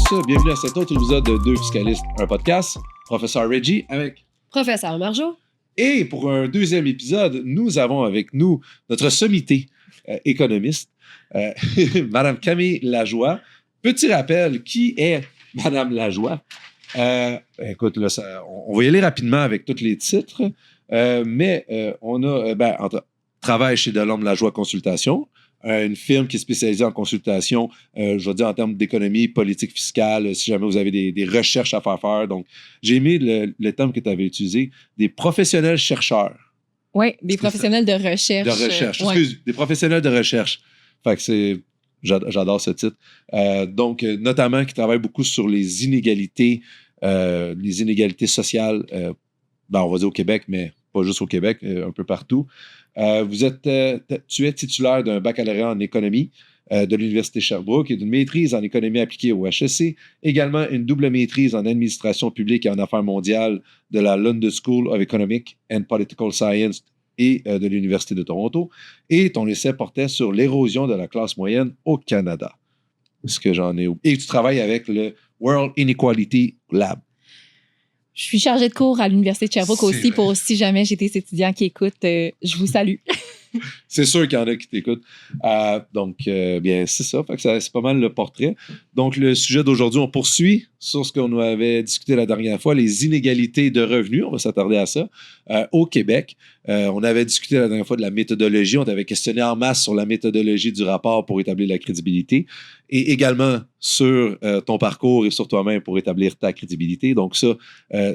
bienvenue à cet autre épisode de Deux Fiscalistes, un podcast. Professeur Reggie avec... Professeur Marjo. Et pour un deuxième épisode, nous avons avec nous notre sommité économiste, Madame Camille Lajoie. Petit rappel, qui est Madame Lajoie? Écoute, là, on va y aller rapidement avec tous les titres, mais on a... travaille chez Delorme Lajoie Consultation, une firme qui est spécialisée en consultation, je veux dire en termes d'économie, politique fiscale, si jamais vous avez des recherches à faire. Donc, j'ai aimé le terme que tu avais utilisé, des professionnels chercheurs. Oui, des professionnels de recherche. De recherche, ouais. des professionnels de recherche. Fait que c'est... J'adore ce titre. Donc, notamment, qui travaille beaucoup sur les inégalités sociales, on va dire au Québec, mais pas juste au Québec, un peu partout. Tu es titulaire d'un baccalauréat en économie de l'Université Sherbrooke et d'une maîtrise en économie appliquée au HEC, également une double maîtrise en administration publique et en affaires mondiales de la London School of Economic and Political Science et de l'Université de Toronto. Et ton essai portait sur l'érosion de la classe moyenne au Canada. Ce que j'en ai... Et tu travailles avec le World Inequality Lab. Je suis chargée de cours à l'Université de Sherbrooke aussi pour si jamais j'ai des étudiants qui écoutent, je vous salue. C'est sûr qu'il y en a qui t'écoutent. Donc, bien, c'est ça. Fait que c'est pas mal le portrait. Donc, le sujet d'aujourd'hui, on poursuit sur ce qu'on avait discuté la dernière fois, les inégalités de revenus. On va s'attarder à ça. Au Québec, on avait discuté la dernière fois de la méthodologie. On t'avait questionné en masse sur la méthodologie du rapport pour établir la crédibilité et également sur ton parcours et sur toi-même pour établir ta crédibilité. Donc, ça,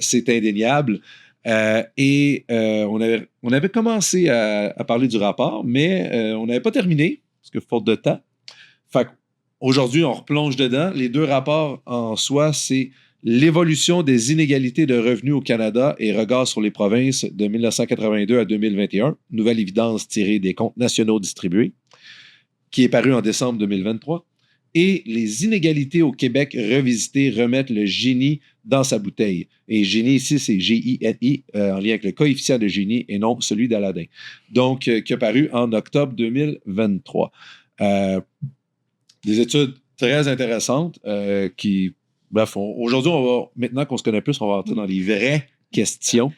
c'est indéniable. On avait commencé à parler du rapport, mais on n'avait pas terminé, parce que faute de temps. Fait qu'aujourd'hui, on replonge dedans. Les deux rapports en soi, c'est l'évolution des inégalités de revenus au Canada et regard sur les provinces de 1982 à 2021, nouvelle évidence tirée des comptes nationaux distribués, qui est paru en décembre 2023. Et les inégalités au Québec revisitées remettent le génie dans sa bouteille. Et génie ici, c'est G-I-N-I, en lien avec le coefficient de Gini et non celui d'Aladin. Donc, qui a paru en octobre 2023. Des études très intéressantes qui... Bref, aujourd'hui, maintenant qu'on se connaît plus, on va entrer dans les vraies questions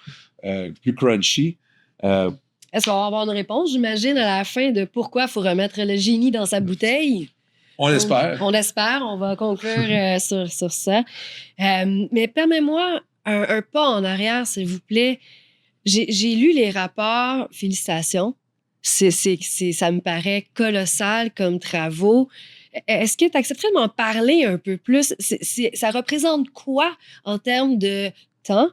plus crunchy. Est-ce qu'on va avoir une réponse, j'imagine, à la fin de pourquoi il faut remettre le génie dans sa bouteille? On l'espère. On l'espère. On va conclure sur ça. Mais permets-moi un pas en arrière, s'il vous plaît. J'ai lu les rapports. Félicitations. Ça me paraît colossal comme travaux. Est-ce que tu accepterais de m'en parler un peu plus? Ça représente quoi en termes de temps,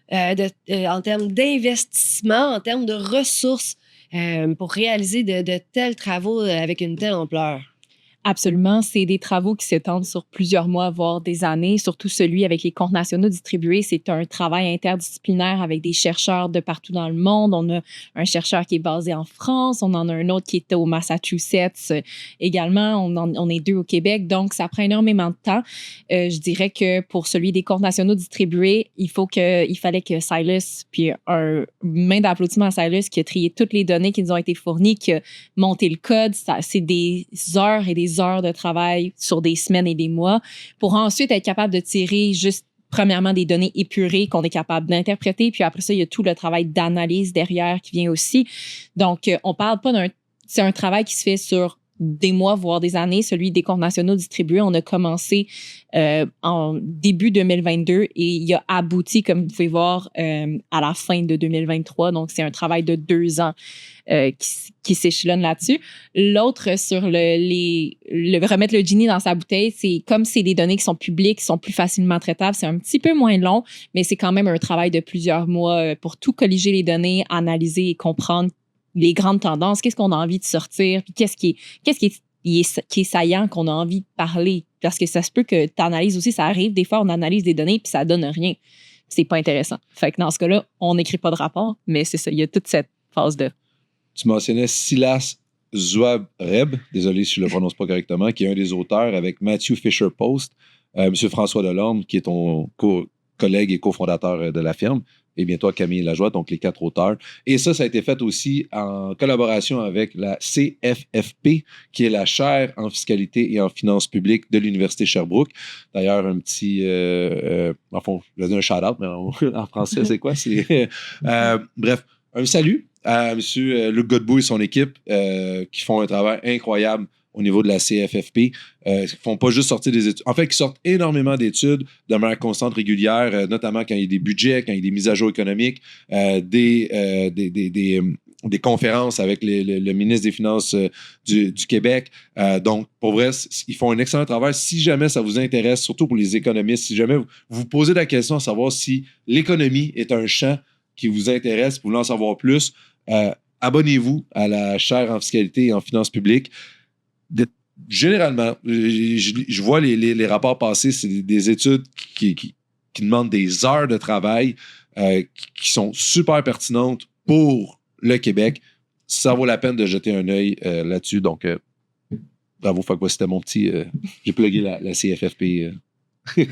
en termes d'investissement, en termes de ressources pour réaliser de tels travaux avec une telle ampleur? Absolument. C'est des travaux qui s'étendent sur plusieurs mois, voire des années, surtout celui avec les comptes nationaux distribués. C'est un travail interdisciplinaire avec des chercheurs de partout dans le monde. On a un chercheur qui est basé en France. On en a un autre qui est au Massachusetts également. On est deux au Québec. Donc, ça prend énormément de temps. Je dirais que pour celui des comptes nationaux distribués, il fallait que Silas, puis un main d'applaudissement à Silas qui a trié toutes les données qui nous ont été fournies, qui a monté le code. C'est des heures et des heures de travail sur des semaines et des mois pour ensuite être capable de tirer juste premièrement des données épurées qu'on est capable d'interpréter, puis après ça, il y a tout le travail d'analyse derrière qui vient aussi. Donc, on parle pas c'est un travail qui se fait sur des mois, voire des années. Celui des comptes nationaux distribués, on a commencé en début 2022 et il a abouti, comme vous pouvez voir, à la fin de 2023. Donc, c'est un travail de 2 ans qui s'échelonne là-dessus. L'autre, sur remettre le génie dans sa bouteille, c'est comme c'est des données qui sont publiques, qui sont plus facilement traitables, c'est un petit peu moins long, mais c'est quand même un travail de plusieurs mois pour tout colliger les données, analyser et comprendre les grandes tendances, qu'est-ce qu'on a envie de sortir, puis qu'est-ce qui est saillant qu'on a envie de parler. Parce que ça se peut que tu analyses aussi, ça arrive, des fois, on analyse des données puis ça donne rien. C'est pas intéressant. Fait que dans ce cas-là, on n'écrit pas de rapport, mais c'est ça, il y a toute cette phase de... Tu mentionnais Silas Zouabreb, désolé si je le prononce pas correctement, qui est un des auteurs avec Matthew Fisher-Post, M. François Delorme, qui est ton collègue et cofondateur de la firme. et bientôt à Camille Lajoie, donc les 4 auteurs. Et ça a été fait aussi en collaboration avec la CFFP, qui est la chaire en fiscalité et en finances publiques de l'Université Sherbrooke. D'ailleurs, un petit... enfin, je vais dire un shout-out, mais en français, c'est quoi? Bref, un salut à M. Luc Godbout et son équipe qui font un travail incroyable au niveau de la CFFP, qui font pas juste sortir des études. En fait, qui sortent énormément d'études de manière constante, régulière, notamment quand il y a des budgets, quand il y a des mises à jour économiques, des conférences avec le ministre des Finances du Québec. Donc, pour vrai, ils font un excellent travail. Si jamais ça vous intéresse, surtout pour les économistes, si jamais vous vous posez la question à savoir si l'économie est un champ qui vous intéresse, vous voulez en savoir plus, abonnez-vous à la chaire en fiscalité et en finances publiques. Généralement, je vois les rapports passer, c'est des études qui demandent des heures de travail qui sont super pertinentes pour le Québec. Ça vaut la peine de jeter un œil là-dessus. Donc, bravo, c'était mon petit... j'ai plugué la CFFP. Je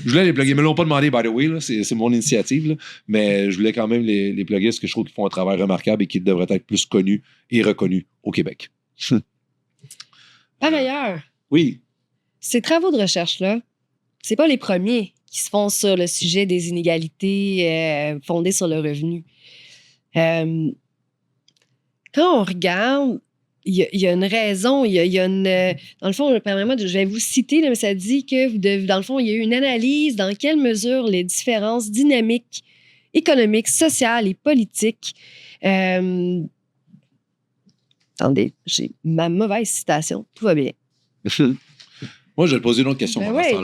voulais les plugger. Ils ne me l'ont pas demandé, by the way. Là. C'est mon initiative. Là. Mais je voulais quand même les plugger parce que je trouve qu'ils font un travail remarquable et qu'ils devraient être plus connus et reconnus au Québec. Par ailleurs, oui. Ces travaux de recherche-là, c'est pas les premiers qui se font sur le sujet des inégalités fondées sur le revenu. Quand on regarde, il y a une raison, il y a une... dans le fond, permettez-moi, je vais vous citer, là, mais ça dit que, dans le fond, il y a eu une analyse dans quelle mesure les différences dynamiques économiques, sociales et politiques... Attendez, j'ai ma mauvaise citation. Tout va bien. Moi, je vais te poser une autre question. Ouais,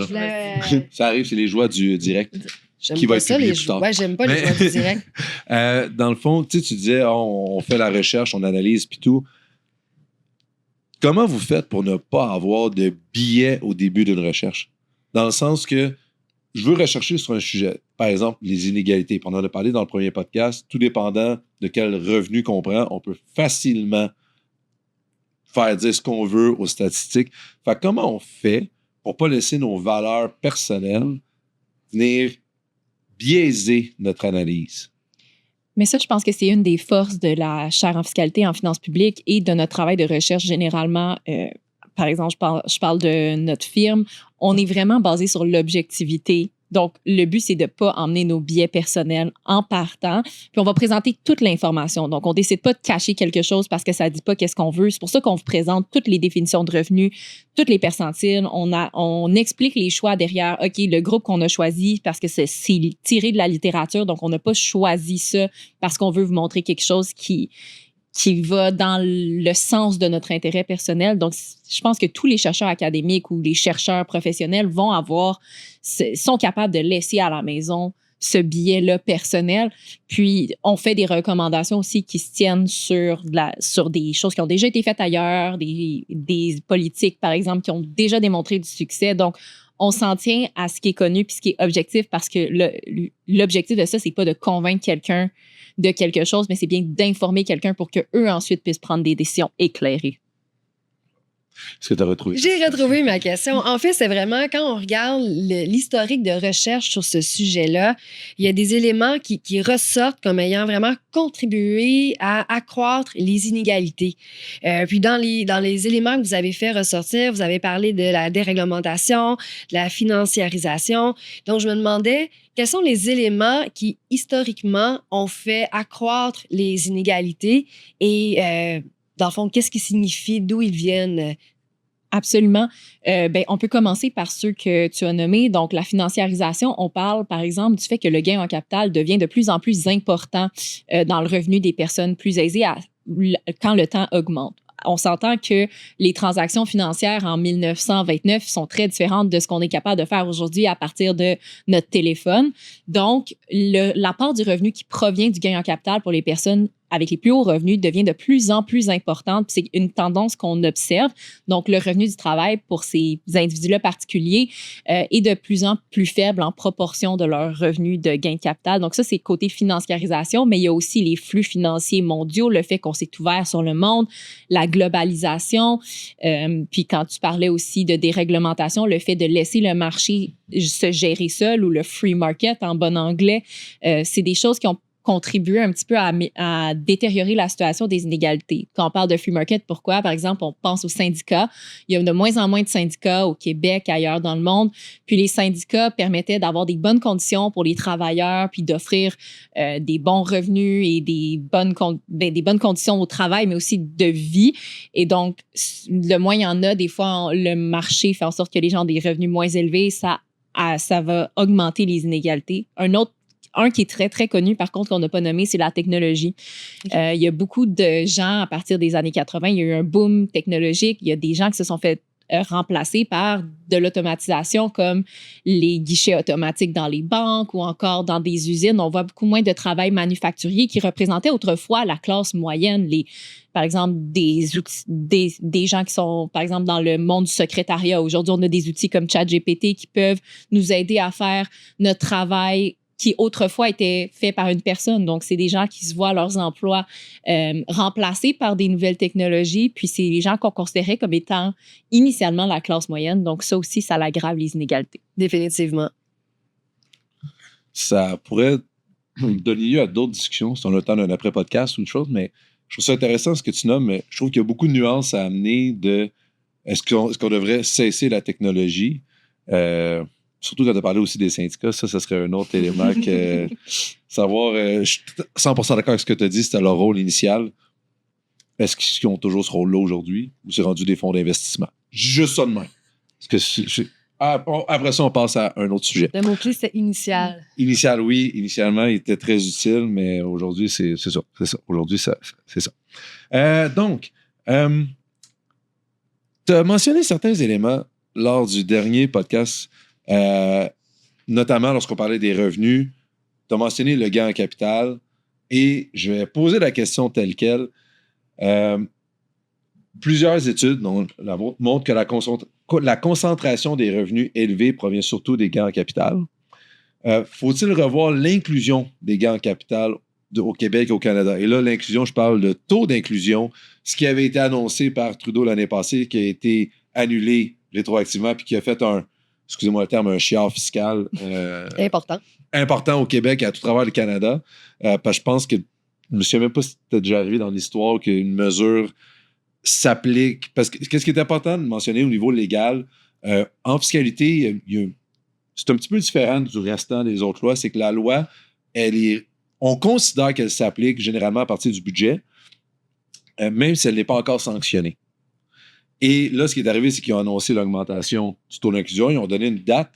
ça arrive, c'est les joies du direct. J'aime qui pas va être ça, publié les plus tard. Ouais, j'aime pas les joies du direct. Dans le fond, tu disais, on fait la recherche, on analyse, puis tout. Comment vous faites pour ne pas avoir de biais au début d'une recherche? Dans le sens que je veux rechercher sur un sujet. Par exemple, les inégalités. On en a parlé dans le premier podcast. Tout dépendant de quel revenu qu'on prend, on peut facilement faire dire ce qu'on veut aux statistiques. Fait que comment on fait pour pas laisser nos valeurs personnelles venir biaiser notre analyse? Mais ça, je pense que c'est une des forces de la chaire en fiscalité et en finances publiques et de notre travail de recherche généralement. Par exemple, je parle de notre firme. On est vraiment basé sur l'objectivité. Donc, le but, c'est de ne pas emmener nos biais personnels en partant. Puis, on va présenter toute l'information. Donc, on ne décide pas de cacher quelque chose parce que ça ne dit pas qu'est-ce qu'on veut. C'est pour ça qu'on vous présente toutes les définitions de revenus, toutes les percentiles. On explique les choix derrière. OK, le groupe qu'on a choisi parce que c'est tiré de la littérature. Donc, on n'a pas choisi ça parce qu'on veut vous montrer quelque chose qui va dans le sens de notre intérêt personnel. Donc, je pense que tous les chercheurs académiques ou les chercheurs professionnels sont capables de laisser à la maison ce biais-là personnel. Puis, on fait des recommandations aussi qui se tiennent sur des choses qui ont déjà été faites ailleurs, des politiques, par exemple, qui ont déjà démontré du succès. Donc, on s'en tient à ce qui est connu puis ce qui est objectif parce que l'objectif de ça, c'est pas de convaincre quelqu'un de quelque chose, mais c'est bien d'informer quelqu'un pour qu'eux ensuite puissent prendre des décisions éclairées. Est-ce que tu as retrouvé? J'ai retrouvé ma question. En fait, c'est vraiment quand on regarde l'historique de recherche sur ce sujet-là, il y a des éléments qui ressortent comme ayant vraiment contribué à accroître les inégalités. Puis dans les éléments que vous avez fait ressortir, vous avez parlé de la déréglementation, de la financiarisation. Donc, je me demandais quels sont les éléments qui, historiquement, ont fait accroître les inégalités et dans le fond, qu'est-ce qui signifie, d'où ils viennent? Absolument. On peut commencer par ceux que tu as nommés. Donc, la financiarisation, on parle, par exemple, du fait que le gain en capital devient de plus en plus important dans le revenu des personnes plus aisées quand le temps augmente. On s'entend que les transactions financières en 1929 sont très différentes de ce qu'on est capable de faire aujourd'hui à partir de notre téléphone. Donc, la part du revenu qui provient du gain en capital pour les personnes avec les plus hauts revenus devient de plus en plus importante. Puis c'est une tendance qu'on observe. Donc, le revenu du travail pour ces individus-là particuliers est de plus en plus faible en proportion de leur revenu de gain de capital. Donc, ça, c'est côté financiarisation, mais il y a aussi les flux financiers mondiaux, le fait qu'on s'est ouvert sur le monde, la globalisation. Puis quand tu parlais aussi de déréglementation, le fait de laisser le marché se gérer seul ou le free market en bon anglais, c'est des choses qui ont contribué un petit peu à détériorer la situation des inégalités. Quand on parle de free market, pourquoi? Par exemple, on pense aux syndicats. Il y a de moins en moins de syndicats au Québec, ailleurs dans le monde. Puis les syndicats permettaient d'avoir des bonnes conditions pour les travailleurs, puis d'offrir des bons revenus et des bonnes conditions au travail, mais aussi de vie. Et donc, le moins il y en a, des fois, le marché fait en sorte que les gens ont des revenus moins élevés. Ça va augmenter les inégalités. Un qui est très, très connu, par contre, qu'on n'a pas nommé, c'est la technologie. Okay. Il y a beaucoup de gens, à partir des années 80, il y a eu un boom technologique. Il y a des gens qui se sont fait remplacer par de l'automatisation comme les guichets automatiques dans les banques ou encore dans des usines. On voit beaucoup moins de travail manufacturier qui représentait autrefois la classe moyenne. Par exemple, des gens qui sont, par exemple, dans le monde du secrétariat. Aujourd'hui, on a des outils comme ChatGPT qui peuvent nous aider à faire notre travail qui autrefois était fait par une personne. Donc, c'est des gens qui se voient leurs emplois remplacés par des nouvelles technologies. Puis, c'est les gens qu'on considérait comme étant initialement la classe moyenne. Donc, ça aussi, ça aggrave les inégalités. Définitivement. Ça pourrait donner lieu à d'autres discussions, si on a le temps d'un après-podcast ou une chose, mais je trouve ça intéressant ce que tu nommes, mais je trouve qu'il y a beaucoup de nuances à amener de est-ce qu'on devrait cesser la technologie? Surtout quand tu as parlé aussi des syndicats, ça serait un autre élément que savoir. Je suis 100% d'accord avec ce que tu as dit, c'était leur rôle initial. Est-ce qu'ils ont toujours ce rôle-là aujourd'hui ou c'est rendu des fonds d'investissement? Juste ça de même. Parce que après ça, on passe à un autre sujet. Le mot-clé, c'est initial. Initial, oui. Initialement, il était très utile, mais aujourd'hui, c'est ça. Aujourd'hui, c'est ça. Donc, tu as mentionné certains éléments lors du dernier podcast. Notamment lorsqu'on parlait des revenus, tu as mentionné le gain en capital et je vais poser la question telle quelle. Plusieurs études, dont la vôtre, montrent que la concentration des revenus élevés provient surtout des gains en capital. Faut-il revoir l'inclusion des gains en capital au Québec et au Canada? Et là, l'inclusion, je parle de taux d'inclusion, ce qui avait été annoncé par Trudeau l'année passée, qui a été annulé rétroactivement puis qui a fait excusez-moi le terme, un chiard fiscal important au Québec et à tout travers le Canada. Parce que je pense que, je ne me souviens même pas si c'était déjà arrivé dans l'histoire qu'une mesure s'applique. Parce que qu'est-ce qui est important de mentionner au niveau légal, en fiscalité, c'est un petit peu différent du restant des autres lois, c'est que la loi, on considère qu'elle s'applique généralement à partir du budget, même si elle n'est pas encore sanctionnée. Et là, ce qui est arrivé, c'est qu'ils ont annoncé l'augmentation du taux d'inclusion. Ils ont donné une date,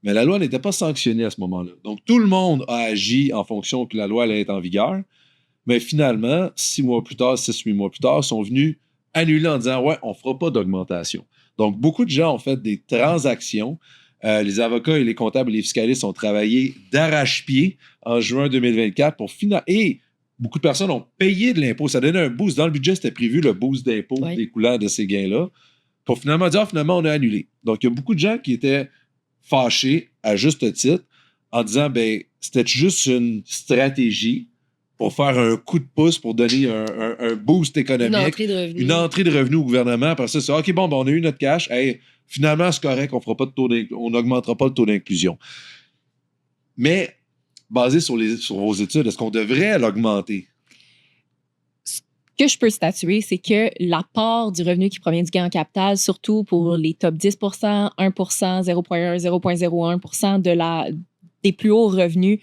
mais la loi n'était pas sanctionnée à ce moment-là. Donc, tout le monde a agi en fonction que la loi allait être en vigueur. Mais finalement, 6 mois plus tard, 6-8 mois plus tard, sont venus annuler en disant « Ouais, on ne fera pas d'augmentation ». Donc, beaucoup de gens ont fait des transactions. Les avocats et les comptables et les fiscalistes ont travaillé d'arrache-pied en juin 2024 pour et beaucoup de personnes ont payé de l'impôt. Ça donnait un boost. Dans le budget, c'était prévu le boost d'impôt découlant de ces gains-là pour finalement dire finalement, on a annulé. Donc, il y a beaucoup de gens qui étaient fâchés à juste titre en disant c'était juste une stratégie pour faire un coup de pouce, pour donner un boost économique. Une entrée de revenus au gouvernement. Après ça, c'est OK, on a eu notre cash. Hey, finalement, c'est correct, on n'augmentera pas le taux d'inclusion. Mais basé sur vos études, est-ce qu'on devrait l'augmenter? Ce que je peux statuer, c'est que l'apport du revenu qui provient du gain en capital, surtout pour les top 10 1 0,1, 0,01 des plus hauts revenus,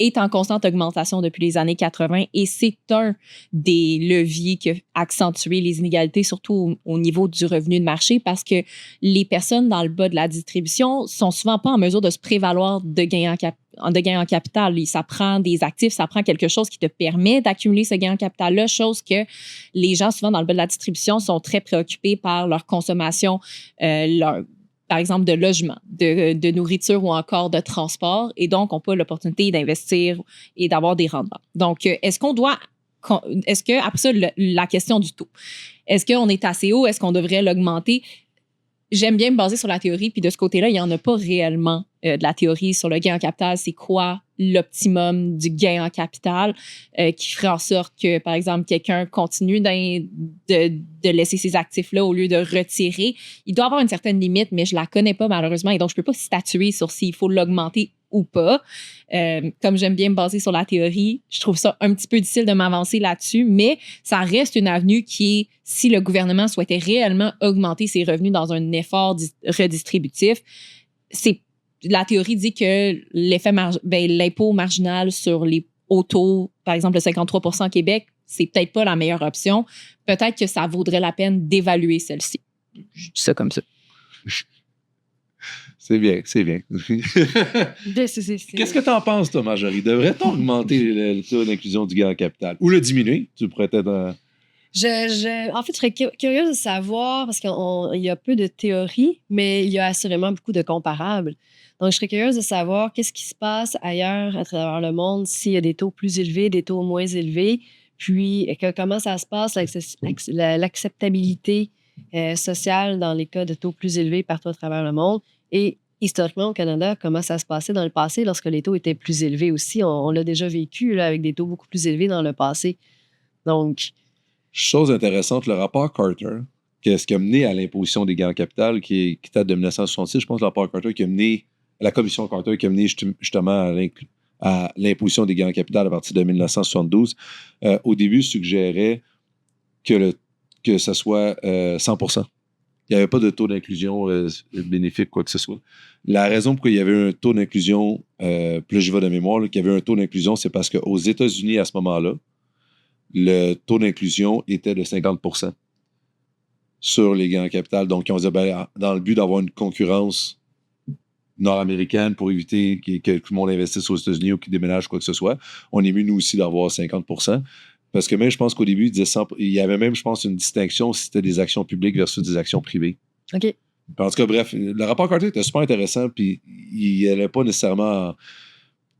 est en constante augmentation depuis les années 80 et c'est un des leviers qui a accentué les inégalités, surtout au niveau du revenu de marché, parce que les personnes dans le bas de la distribution sont souvent pas en mesure de se prévaloir de gains en capital. Ça prend des actifs, ça prend quelque chose qui te permet d'accumuler ce gain en capital-là, chose que les gens souvent dans le bas de la distribution sont très préoccupés par leur consommation, par exemple, de logement, de nourriture ou encore de transport, et donc n'ont pas l'opportunité d'investir et d'avoir des rendements. Donc, est-ce qu'on doit après ça, la question du taux. Est-ce qu'on est assez haut? Est-ce qu'on devrait l'augmenter? J'aime bien me baser sur la théorie, puis de ce côté-là, il n'y en a pas réellement de la théorie sur le gain en capital. C'est quoi l'optimum du gain en capital qui ferait en sorte que, par exemple, quelqu'un continue de laisser ses actifs-là au lieu de retirer. Il doit avoir une certaine limite, mais je ne la connais pas malheureusement, et donc je ne peux pas statuer sur s'il faut l'augmenter ou pas. Comme j'aime bien me baser sur la théorie, je trouve ça un petit peu difficile de m'avancer là-dessus, mais ça reste une avenue qui est, si le gouvernement souhaitait réellement augmenter ses revenus dans un effort redistributif, la théorie dit que l'impôt marginal sur les hauts taux, par exemple le 53 % au Québec, c'est peut-être pas la meilleure option. Peut-être que ça vaudrait la peine d'évaluer celle-ci. Je dis ça comme ça. C'est bien, c'est bien. C'est- Qu'est-ce que tu en penses, toi, Marjorie? Devrait-on augmenter le taux d'inclusion du gain en capital? Ou le diminuer? Tu pourrais être... En fait, je serais curieuse de savoir, parce qu'il y a peu de théories, mais il y a assurément beaucoup de comparables. Donc, je serais curieuse de savoir qu'est-ce qui se passe ailleurs à travers le monde, s'il y a des taux plus élevés, des taux moins élevés, puis comment ça se passe, l'acceptabilité sociale dans les cas de taux plus élevés partout à travers le monde. Et historiquement, au Canada, comment ça se passait dans le passé lorsque les taux étaient plus élevés aussi. On l'a déjà vécu là, avec des taux beaucoup plus élevés dans le passé. Donc... Chose intéressante, le rapport Carter, ce qui a mené à l'imposition des gains en capital, qui date de 1966, je pense, le rapport Carter qui a mené, la commission Carter qui a mené justement à l'imposition des gains en capital à partir de 1972, au début suggérait que ce soit 100%. Il n'y avait pas de taux d'inclusion bénéfique, quoi que ce soit. La raison pour laquelle il y avait un taux d'inclusion, plus je vais de mémoire, qu'il y avait un taux d'inclusion, c'est parce qu'aux États-Unis, à ce moment-là, le taux d'inclusion était de 50% sur les gains en capital. Donc, on disait, dans le but d'avoir une concurrence nord-américaine pour éviter que tout le monde investisse aux États-Unis ou qu'il déménage quoi que ce soit, on est mieux, nous aussi, d'avoir 50%. Parce que même, je pense qu'au début, il y avait même, je pense, une distinction si c'était des actions publiques versus des actions privées. OK. En tout cas, bref, le rapport Carter était super intéressant, puis il n'allait pas nécessairement...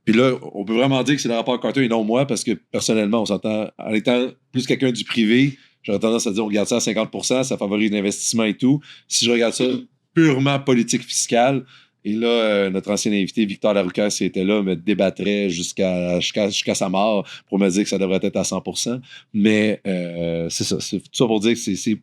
Puis là, on peut vraiment dire que c'est le rapport Carter et non moi, parce que personnellement, on s'entend, en étant plus quelqu'un du privé, j'aurais tendance à dire on regarde ça à 50%, ça favorise l'investissement et tout. Si je regarde ça purement politique fiscale, et là, notre ancien invité, Victor Laroucasse, était là, me débattrait jusqu'à sa mort pour me dire que ça devrait être à 100%. Mais c'est ça. C'est tout ça pour dire que c'est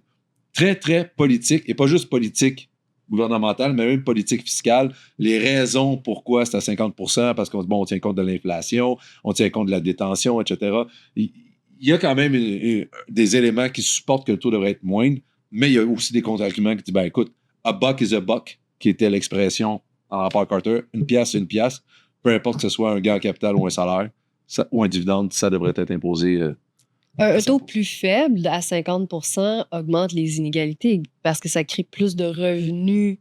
très, très politique, et pas juste politique gouvernementale, mais même politique fiscale. Les raisons pourquoi c'est à 50%, parce qu'on tient compte de l'inflation, on tient compte de la détention, etc. Il y a quand même des éléments qui supportent que le taux devrait être moindre, mais il y a aussi des contre-arguments qui disent, écoute, a buck is a buck, qui était l'expression en rapport Carter, une pièce, c'est une pièce, peu importe que ce soit un gain en capital ou un salaire, ou un dividende, ça devrait être imposé. Un taux plus faible, à 50%, augmente les inégalités parce que ça crée plus de revenus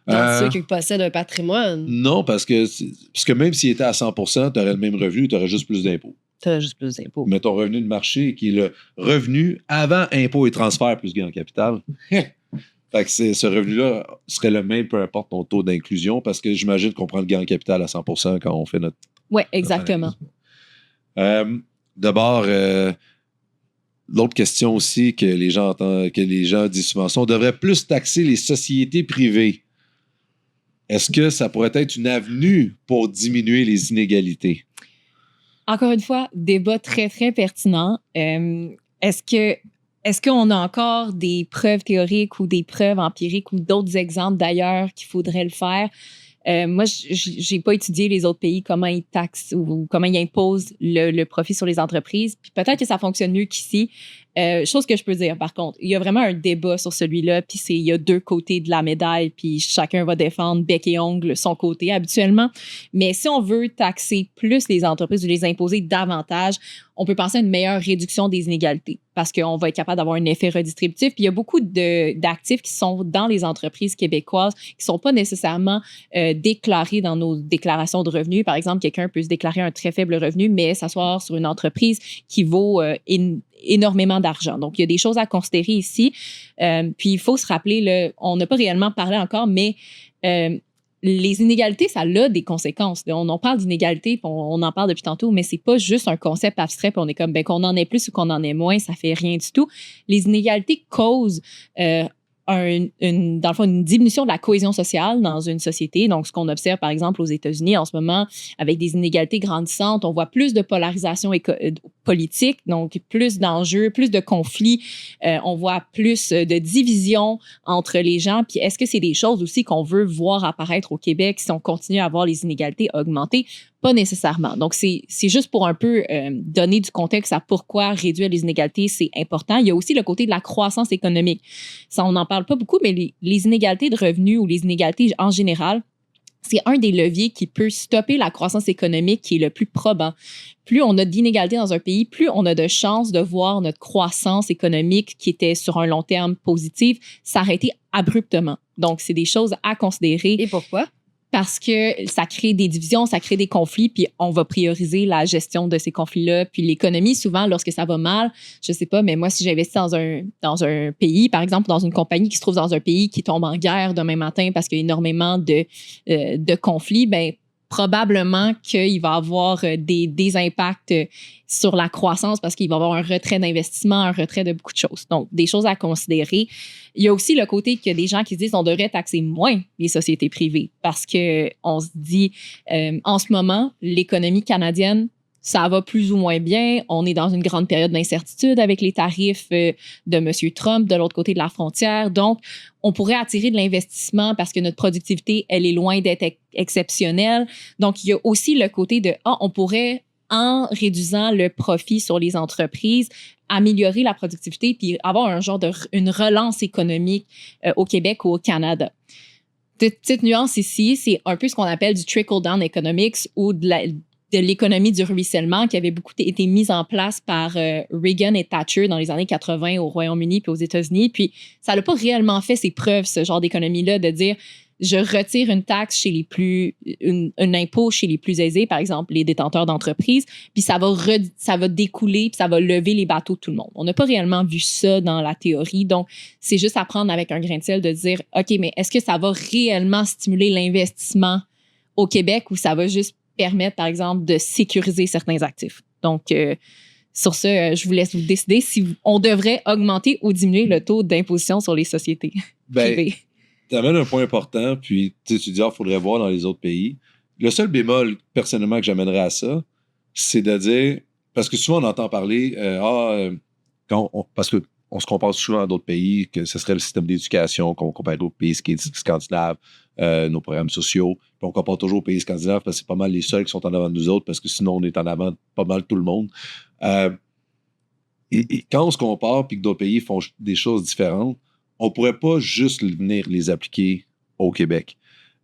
dans ceux qui possèdent un patrimoine. Non, parce que même s'il était à 100%, tu aurais le même revenu, tu aurais juste plus d'impôts. Tu aurais juste plus d'impôts. Mais ton revenu de marché, qui est le revenu avant impôts et transferts plus gain en capital, fait que ce revenu-là serait le même peu importe ton taux d'inclusion, parce que j'imagine qu'on prend le gain en capital à 100% quand on fait notre... Oui, exactement. D'abord, l'autre question aussi que les gens disent souvent, on devrait plus taxer les sociétés privées. Est-ce que ça pourrait être une avenue pour diminuer les inégalités? Encore une fois, débat très, très pertinent. Est-ce qu'on a encore des preuves théoriques ou des preuves empiriques ou d'autres exemples d'ailleurs qu'il faudrait le faire? Moi, j'ai pas étudié les autres pays, comment ils taxent ou comment ils imposent le profit sur les entreprises. Puis peut-être que ça fonctionne mieux qu'ici. Chose que je peux dire, par contre, il y a vraiment un débat sur celui-là, puis il y a deux côtés de la médaille, puis chacun va défendre bec et ongle son côté habituellement. Mais si on veut taxer plus les entreprises ou les imposer davantage, on peut penser à une meilleure réduction des inégalités parce qu'on va être capable d'avoir un effet redistributif. Puis il y a beaucoup d'actifs qui sont dans les entreprises québécoises qui ne sont pas nécessairement déclarés dans nos déclarations de revenus. Par exemple, quelqu'un peut se déclarer un très faible revenu, mais s'asseoir sur une entreprise qui vaut énormément d'argent. Donc, il y a des choses à considérer ici. Puis, il faut se rappeler, on n'a pas réellement parlé encore, mais les inégalités, ça a des conséquences. On parle d'inégalités, puis on en parle depuis tantôt, mais c'est pas juste un concept abstrait, puis on est comme, ben, qu'on en ait plus ou qu'on en ait moins, ça fait rien du tout. Les inégalités causent dans le fond, une diminution de la cohésion sociale dans une société. Donc, ce qu'on observe, par exemple, aux États-Unis en ce moment, avec des inégalités grandissantes, on voit plus de polarisation politique, donc plus d'enjeux, plus de conflits. On voit plus de divisions entre les gens. Puis, est-ce que c'est des choses aussi qu'on veut voir apparaître au Québec si on continue à voir les inégalités augmenter? Pas nécessairement. Donc, c'est juste pour un peu donner du contexte à pourquoi réduire les inégalités, c'est important. Il y a aussi le côté de la croissance économique. Ça, on n'en parle pas beaucoup, mais les inégalités de revenus ou les inégalités en général, c'est un des leviers qui peut stopper la croissance économique qui est le plus probant. Plus on a d'inégalités dans un pays, plus on a de chances de voir notre croissance économique qui était sur un long terme positive s'arrêter abruptement. Donc, c'est des choses à considérer. Et pourquoi? Parce que ça crée des divisions, ça crée des conflits, puis on va prioriser la gestion de ces conflits-là. Puis l'économie, souvent, lorsque ça va mal, je sais pas, mais moi, si j'investis dans un pays, par exemple, dans une compagnie qui se trouve dans un pays qui tombe en guerre demain matin parce qu'il y a énormément de conflits, ben probablement qu'il va avoir des impacts sur la croissance parce qu'il va y avoir un retrait d'investissement, un retrait de beaucoup de choses. Donc, des choses à considérer. Il y a aussi le côté qu'il y a des gens qui se disent qu'on devrait taxer moins les sociétés privées parce qu'on se dit, en ce moment, l'économie canadienne, ça va plus ou moins bien. On est dans une grande période d'incertitude avec les tarifs de M. Trump de l'autre côté de la frontière. Donc, on pourrait attirer de l'investissement parce que notre productivité, elle est loin d'être exceptionnelle. Donc, il y a aussi le côté de, on pourrait, en réduisant le profit sur les entreprises, améliorer la productivité puis avoir un genre une relance économique au Québec ou au Canada. Petite nuance ici, c'est un peu ce qu'on appelle du trickle-down economics ou de l'économie du ruissellement qui avait beaucoup été mise en place par Reagan et Thatcher dans les années 80 au Royaume-Uni puis aux États-Unis. Puis, ça n'a pas réellement fait ses preuves, ce genre d'économie-là, de dire je retire une taxe chez les plus, un impôt chez les plus aisés, par exemple les détenteurs d'entreprises, puis ça va découler, puis ça va lever les bateaux de tout le monde. On n'a pas réellement vu ça dans la théorie, donc c'est juste à prendre avec un grain de sel de dire, OK, mais est-ce que ça va réellement stimuler l'investissement au Québec ou ça va juste permettre, par exemple, de sécuriser certains actifs? Donc, sur ce, je vous laisse vous décider si on devrait augmenter ou diminuer le taux d'imposition sur les sociétés privées. Tu amènes un point important, puis tu dis, il faudrait voir dans les autres pays. Le seul bémol, personnellement, que j'amènerais à ça, c'est de dire, parce que souvent on entend parler, parce qu'on se compare souvent à d'autres pays, que ce serait le système d'éducation qu'on compare d'autres pays scandinaves, nos programmes sociaux, puis on compare toujours aux pays scandinaves parce que c'est pas mal les seuls qui sont en avant de nous autres, parce que sinon on est en avant de pas mal tout le monde. Et quand on se compare, puis que d'autres pays font des choses différentes, on ne pourrait pas juste venir les appliquer au Québec.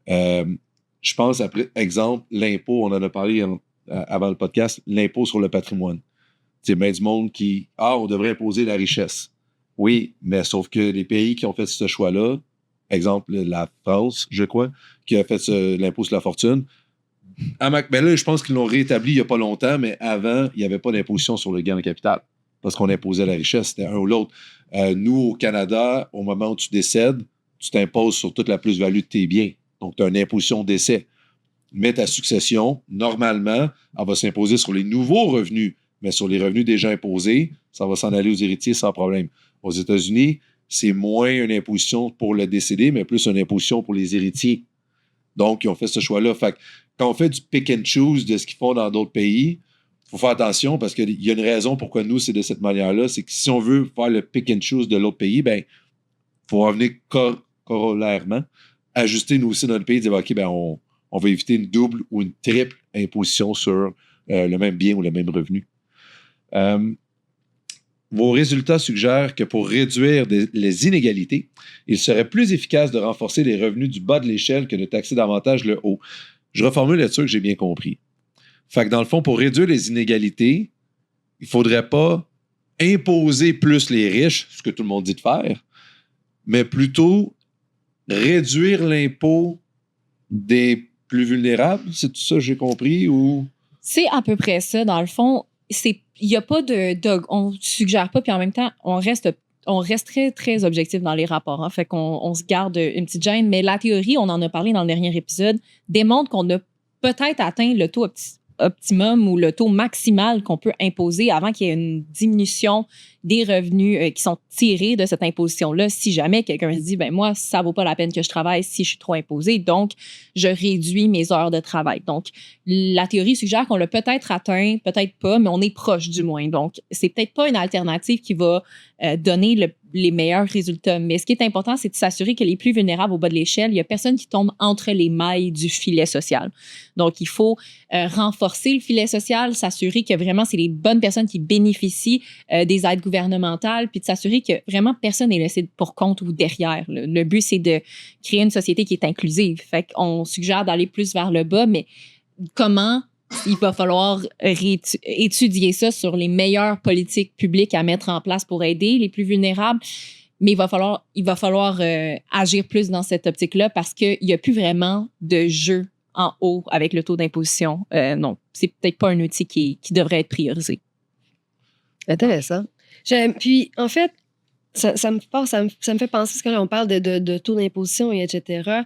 Je pense, exemple, l'impôt, on en a parlé avant le podcast, l'impôt sur le patrimoine. C'est bien du monde qui, on devrait imposer la richesse. Oui, mais sauf que les pays qui ont fait ce choix-là, exemple, la France, je crois, qui a fait l'impôt sur la fortune, ben là, je pense qu'ils l'ont rétabli il n'y a pas longtemps, mais avant, il n'y avait pas d'imposition sur le gain de capital parce qu'on imposait la richesse, c'était un ou l'autre. Nous, au Canada, au moment où tu décèdes, tu t'imposes sur toute la plus-value de tes biens. Donc, tu as une imposition de décès. Mais ta succession, normalement, elle va s'imposer sur les nouveaux revenus, mais sur les revenus déjà imposés, ça va s'en aller aux héritiers sans problème. Aux États-Unis, c'est moins une imposition pour le décédé, mais plus une imposition pour les héritiers. Donc, ils ont fait ce choix-là. Fait que quand on fait du pick and choose de ce qu'ils font dans d'autres pays, il faut faire attention parce qu'il y a une raison pourquoi nous, c'est de cette manière-là. C'est que si on veut faire le pick and choose de l'autre pays, ben, il faut revenir corollairement, ajuster nous aussi notre pays et dire, OK, ben, on va éviter une double ou une triple imposition sur le même bien ou le même revenu. Vos résultats suggèrent que pour réduire les inégalités, il serait plus efficace de renforcer les revenus du bas de l'échelle que de taxer davantage le haut. Je reformule là-dessus que j'ai bien compris. Fait que dans le fond, pour réduire les inégalités, il ne faudrait pas imposer plus les riches, ce que tout le monde dit de faire, mais plutôt réduire l'impôt des plus vulnérables. C'est tout ça que j'ai compris ou... C'est à peu près ça. Dans le fond, il n'y a pas on ne suggère pas, puis en même temps, on reste très, très objectif dans les rapports. Hein, fait qu'on se garde une petite gêne. Mais la théorie, on en a parlé dans le dernier épisode, démontre qu'on a peut-être atteint le taux optimum ou le taux maximal qu'on peut imposer avant qu'il y ait une diminution des revenus qui sont tirés de cette imposition-là. Si jamais quelqu'un se dit, ben moi, ça vaut pas la peine que je travaille si je suis trop imposé, donc je réduis mes heures de travail. Donc, la théorie suggère qu'on l'a peut-être atteint, peut-être pas, mais on est proche du moins. Donc, c'est peut-être pas une alternative qui va donner les meilleurs résultats. Mais ce qui est important, c'est de s'assurer que les plus vulnérables au bas de l'échelle, il y a personne qui tombe entre les mailles du filet social. Donc, il faut renforcer le filet social, s'assurer que vraiment, c'est les bonnes personnes qui bénéficient des aides gouvernementales, puis de s'assurer que vraiment personne n'est laissé pour compte ou derrière. Le but, c'est de créer une société qui est inclusive. Fait qu'on suggère d'aller plus vers le bas, mais comment? Il va falloir étudier ça sur les meilleures politiques publiques à mettre en place pour aider les plus vulnérables. Mais il va falloir agir plus dans cette optique-là parce qu'il n'y a plus vraiment de jeu en haut avec le taux d'imposition. Non, c'est peut-être pas un outil qui devrait être priorisé. Intéressant. Puis, en fait, ça me fait penser, parce que là, on parle de taux d'imposition, et etc.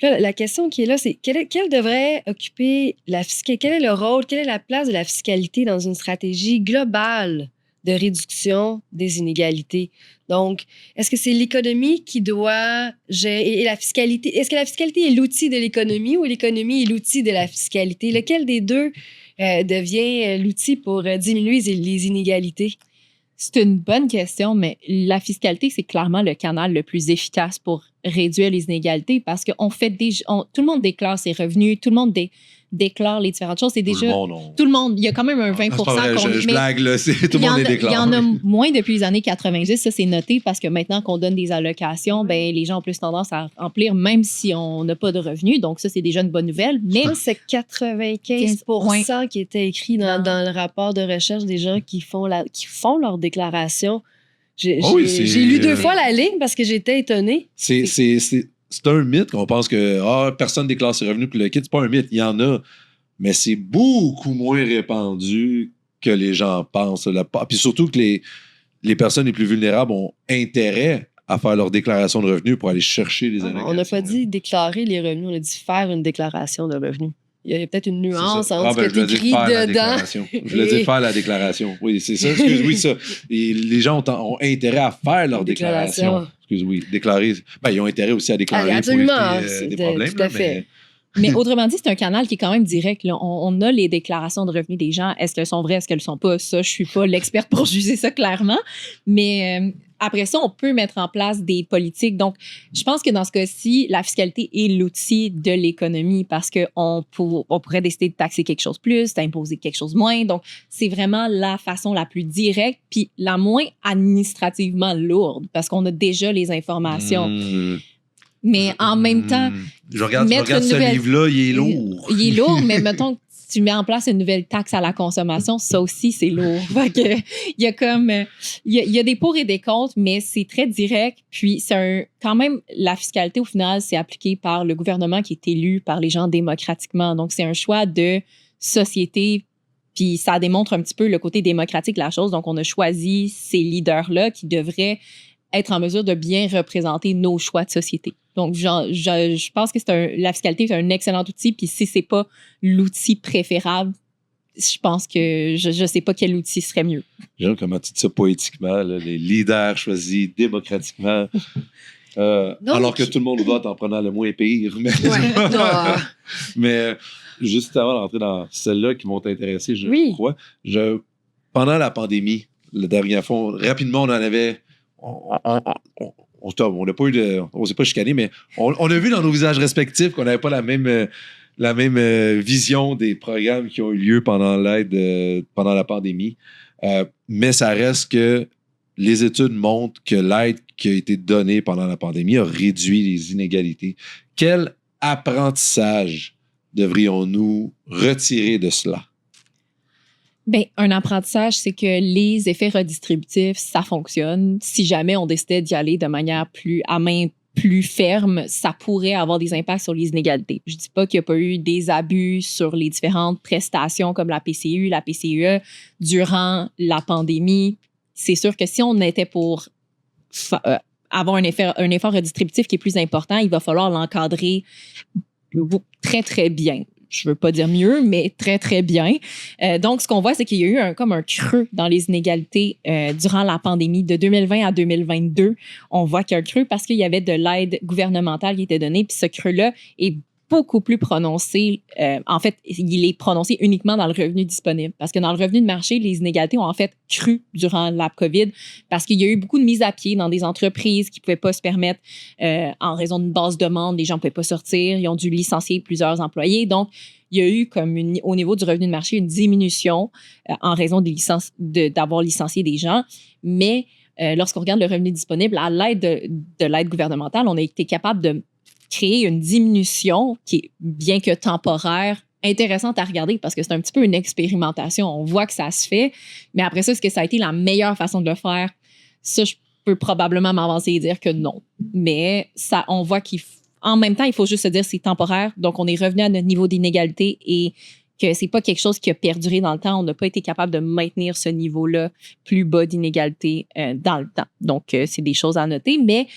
Là, la question qui est là, c'est quelle devrait occuper la fiscalité? Quel est le rôle, quelle est la place de la fiscalité dans une stratégie globale de réduction des inégalités? Donc, est-ce que c'est l'économie qui doit gérer la fiscalité? Est-ce que la fiscalité est l'outil de l'économie ou l'économie est l'outil de la fiscalité? Lequel des deux devient l'outil pour diminuer les inégalités? C'est une bonne question, mais la fiscalité, c'est clairement le canal le plus efficace pour réduire les inégalités parce que tout le monde déclare ses revenus, tout le monde déclare les différentes choses. C'est déjà tout le monde. Il y a quand même un 20 je blague, là, tout le monde les déclare. Il y en a moins depuis les années 90. Ça, c'est noté parce que maintenant qu'on donne des allocations, ben, les gens ont plus tendance à remplir même si on n'a pas de revenus. Donc, ça, c'est déjà une bonne nouvelle. Mais c'est 95% qui était écrit dans le rapport de recherche des gens qui font leur déclaration. J'ai lu 2 fois la ligne parce que j'étais étonnée. C'est un mythe qu'on pense que personne déclare ses revenus puis le kit. C'est pas un mythe, il y en a. Mais c'est beaucoup moins répandu que les gens pensent. Puis surtout que les personnes les plus vulnérables ont intérêt à faire leur déclaration de revenus pour aller chercher les allocations. On n'a pas dit déclarer les revenus, on a dit faire une déclaration de revenus. Il y a peut-être une nuance entre ce que tu écris dedans. Je voulais dire faire la déclaration. Oui, c'est ça. Excuse-moi, ça. Et les gens ont intérêt à faire leur déclaration. Excuse-moi, déclarer. Ben, ils ont intérêt aussi à déclarer absolument, pour éviter des problèmes. Tout à fait. Mais autrement dit, c'est un canal qui est quand même direct. Là. On a les déclarations de revenus des gens. Est-ce qu'elles sont vraies? Est-ce qu'elles ne sont pas? Ça, je ne suis pas l'experte pour juger ça clairement. Mais après ça, on peut mettre en place des politiques. Donc, je pense que dans ce cas-ci, la fiscalité est l'outil de l'économie parce qu'on pourrait décider de taxer quelque chose plus, d'imposer quelque chose moins. Donc, c'est vraiment la façon la plus directe puis la moins administrativement lourde parce qu'on a déjà les informations. Mais en même temps, je regarde ce livre-là, il est lourd. Il est lourd, mais mettons que tu mets en place une nouvelle taxe à la consommation, ça aussi, c'est lourd. Fait que, il y a comme, il y a des pour et des contre, mais c'est très direct. Puis, quand même, la fiscalité, au final, c'est appliqué par le gouvernement qui est élu par les gens démocratiquement. Donc, c'est un choix de société. Puis, ça démontre un petit peu le côté démocratique de la chose. Donc, on a choisi ces leaders-là qui devraient être en mesure de bien représenter nos choix de société. Donc, je pense que la fiscalité est un excellent outil. Puis si c'est pas l'outil préférable, je pense que je sais pas quel outil serait mieux. J'aime comment tu dis ça poétiquement, là, les leaders choisis démocratiquement. Alors que tout le monde vote en prenant le moins pire. Mais juste avant d'entrer dans celles-là qui m'ont intéressé, je crois, pendant la pandémie, la dernière fois, rapidement, on en avait... On n'a pas eu on s'est pas chicané, mais on a vu dans nos visages respectifs qu'on n'avait pas la même vision des programmes qui ont eu lieu pendant la pandémie. Mais ça reste que les études montrent que l'aide qui a été donnée pendant la pandémie a réduit les inégalités. Quel apprentissage devrions-nous retirer de cela? Bien, un apprentissage, c'est que les effets redistributifs, ça fonctionne. Si jamais on décidait d'y aller de manière à main plus ferme, ça pourrait avoir des impacts sur les inégalités. Je ne dis pas qu'il n'y a pas eu des abus sur les différentes prestations comme la PCU, la PCUE durant la pandémie. C'est sûr que si on était pour avoir un effort redistributif qui est plus important, il va falloir l'encadrer très, très bien. Je veux pas dire mieux, mais très, très bien. Donc, ce qu'on voit, c'est qu'il y a eu comme un creux dans les inégalités durant la pandémie de 2020 à 2022. On voit qu'il y a un creux parce qu'il y avait de l'aide gouvernementale qui était donnée, puis ce creux-là est beaucoup plus prononcé. En fait, il est prononcé uniquement dans le revenu disponible. Parce que dans le revenu de marché, les inégalités ont en fait cru durant la COVID parce qu'il y a eu beaucoup de mises à pied dans des entreprises qui ne pouvaient pas se permettre, en raison d'une basse demande, les gens ne pouvaient pas sortir, ils ont dû licencier plusieurs employés. Donc, il y a eu, comme au niveau du revenu de marché, une diminution en raison d'avoir licencié des gens. Mais lorsqu'on regarde le revenu disponible, à l'aide de l'aide gouvernementale, on a été capable de créer une diminution qui est, bien que temporaire, intéressante à regarder parce que c'est un petit peu une expérimentation. On voit que ça se fait, mais après ça, est-ce que ça a été la meilleure façon de le faire? Ça, je peux probablement m'avancer et dire que non. Mais ça, on voit qu'en même temps, il faut juste se dire que c'est temporaire. Donc, on est revenu à notre niveau d'inégalité et que c'est pas quelque chose qui a perduré dans le temps. On n'a pas été capable de maintenir ce niveau-là plus bas d'inégalité dans le temps. Donc, c'est des choses à noter. Mais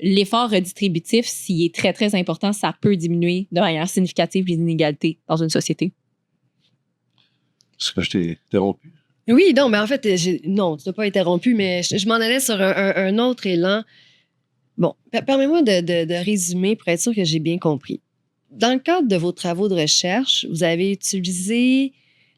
l'effort redistributif, s'il est très, très important, ça peut diminuer de manière significative les inégalités dans une société. Est-ce que je t'ai interrompu? Oui, non, mais en fait, non, tu n'as pas interrompu, mais je m'en allais sur un autre élan. Bon, permets-moi de résumer pour être sûr que j'ai bien compris. Dans le cadre de vos travaux de recherche, vous avez utilisé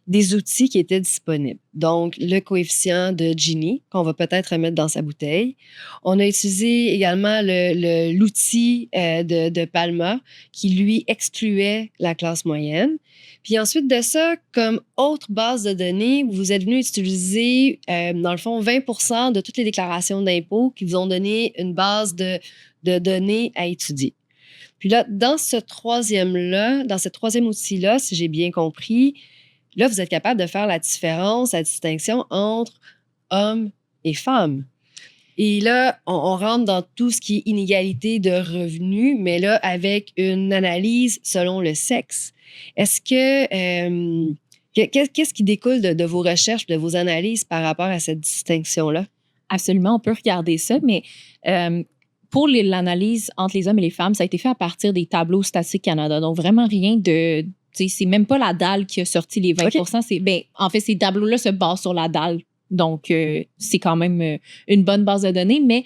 des outils qui étaient disponibles. Donc, le coefficient de Gini, qu'on va peut-être remettre dans sa bouteille. On a utilisé également l'outil de Palma, qui, lui, excluait la classe moyenne. Puis ensuite de ça, comme autre base de données, vous êtes venu utiliser, dans le fond, 20% de toutes les déclarations d'impôts qui vous ont donné une base de données à étudier. Puis là, dans ce troisième outil-là, si j'ai bien compris, là, vous êtes capable de faire la différence, la distinction entre hommes et femmes. Et là, on rentre dans tout ce qui est inégalité de revenus, mais là, avec une analyse selon le sexe. Est-ce que... qu'est-ce qui découle de vos recherches, de vos analyses par rapport à cette distinction-là? Absolument, on peut regarder ça, mais... pour l'analyse entre les hommes et les femmes, ça a été fait à partir des tableaux Statistique Canada. Donc, vraiment rien de... C'est même pas la DAL qui a sorti les 20 okay. En fait, ces tableaux-là se basent sur la DAL. Donc, c'est quand même une bonne base de données. Mais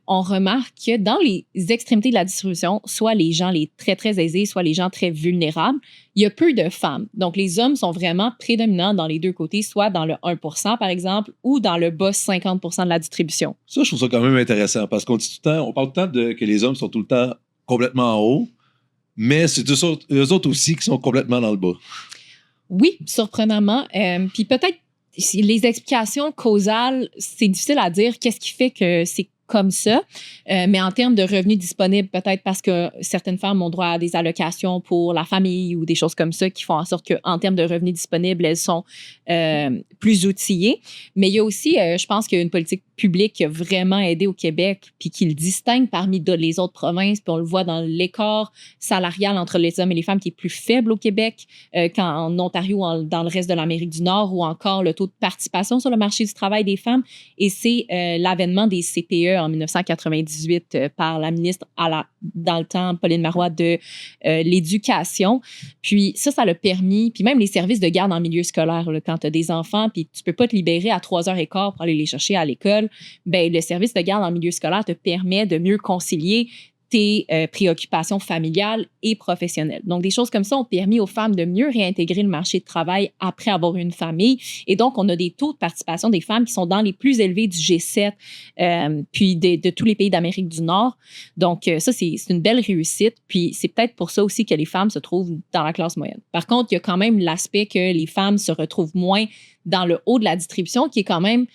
on remarque que dans les extrémités de la distribution, soit les gens les très, très aisés, soit les gens très vulnérables, il y a peu de femmes. Donc, les hommes sont vraiment prédominants dans les deux côtés, soit dans le 1 par exemple, ou dans le bas 50 de la distribution. Ça, je trouve ça quand même intéressant parce qu'on dit tout le temps, on parle tout le temps que les hommes sont tout le temps complètement en haut, mais c'est eux autres aussi qui sont complètement dans le bas. Oui, surprenamment. Puis peut-être les explications causales, c'est difficile à dire. Qu'est-ce qui fait que c'est comme ça? Mais en termes de revenus disponibles, peut-être parce que certaines femmes ont droit à des allocations pour la famille ou des choses comme ça qui font en sorte qu'en termes de revenus disponibles, elles sont plus outillées. Mais il y a aussi, je pense qu'il y a une politique publique qui a vraiment aidé au Québec puis qui le distingue parmi les autres provinces. Puis on le voit dans l'écart salarial entre les hommes et les femmes qui est plus faible au Québec qu'en Ontario ou dans le reste de l'Amérique du Nord ou encore le taux de participation sur le marché du travail des femmes. Et c'est l'avènement des CPE en 1998 par la ministre dans le temps, Pauline Marois, de l'Éducation. Puis ça l'a permis, puis même les services de garde en milieu scolaire, là, quand tu as des enfants puis tu peux pas te libérer à 3h15 pour aller les chercher à l'école, ben le service de garde en milieu scolaire te permet de mieux concilier tes préoccupations familiales et professionnelles. Donc, des choses comme ça ont permis aux femmes de mieux réintégrer le marché de travail après avoir eu une famille. Et donc, on a des taux de participation des femmes qui sont dans les plus élevés du G7, puis de tous les pays d'Amérique du Nord. Donc, ça, c'est une belle réussite. Puis, c'est peut-être pour ça aussi que les femmes se trouvent dans la classe moyenne. Par contre, il y a quand même l'aspect que les femmes se retrouvent moins dans le haut de la distribution qui est quand même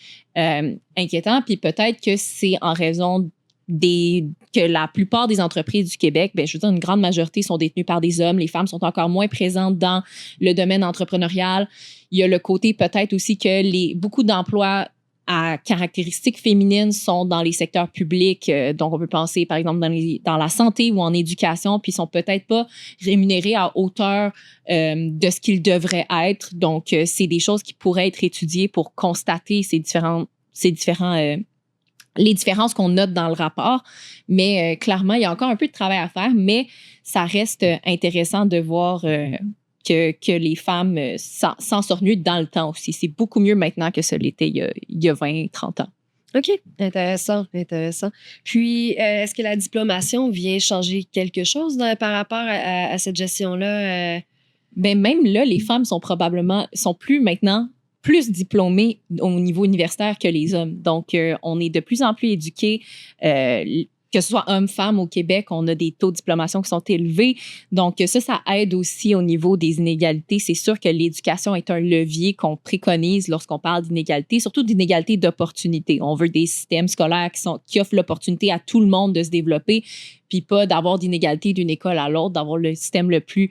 inquiétant. Puis, peut-être que c'est en raison que la plupart des entreprises du Québec, je veux dire, une grande majorité sont détenues par des hommes. Les femmes sont encore moins présentes dans le domaine entrepreneurial. Il y a le côté peut-être aussi que beaucoup d'emplois à caractéristiques féminines sont dans les secteurs publics. Donc, on peut penser, par exemple, dans la santé ou en éducation, puis ils sont peut-être pas rémunérés à hauteur de ce qu'ils devraient être. Donc, c'est des choses qui pourraient être étudiées pour constater ces différents les différences qu'on note dans le rapport. Mais clairement, il y a encore un peu de travail à faire, mais ça reste intéressant de voir que les femmes s'en sortent mieux dans le temps aussi. C'est beaucoup mieux maintenant que ça l'était il y a 20, 30 ans. OK, intéressant. Puis, est-ce que la diplomation vient changer quelque chose par rapport à cette gestion-là? Ben, même là, les femmes sont plus maintenant plus diplômées au niveau universitaire que les hommes. Donc, on est de plus en plus éduqués. Que ce soit hommes-femmes au Québec, on a des taux de diplomation qui sont élevés. Donc, ça aide aussi au niveau des inégalités. C'est sûr que l'éducation est un levier qu'on préconise lorsqu'on parle d'inégalité, surtout d'inégalité d'opportunités. On veut des systèmes scolaires qui offrent l'opportunité à tout le monde de se développer, puis pas d'avoir d'inégalité d'une école à l'autre, d'avoir le système le plus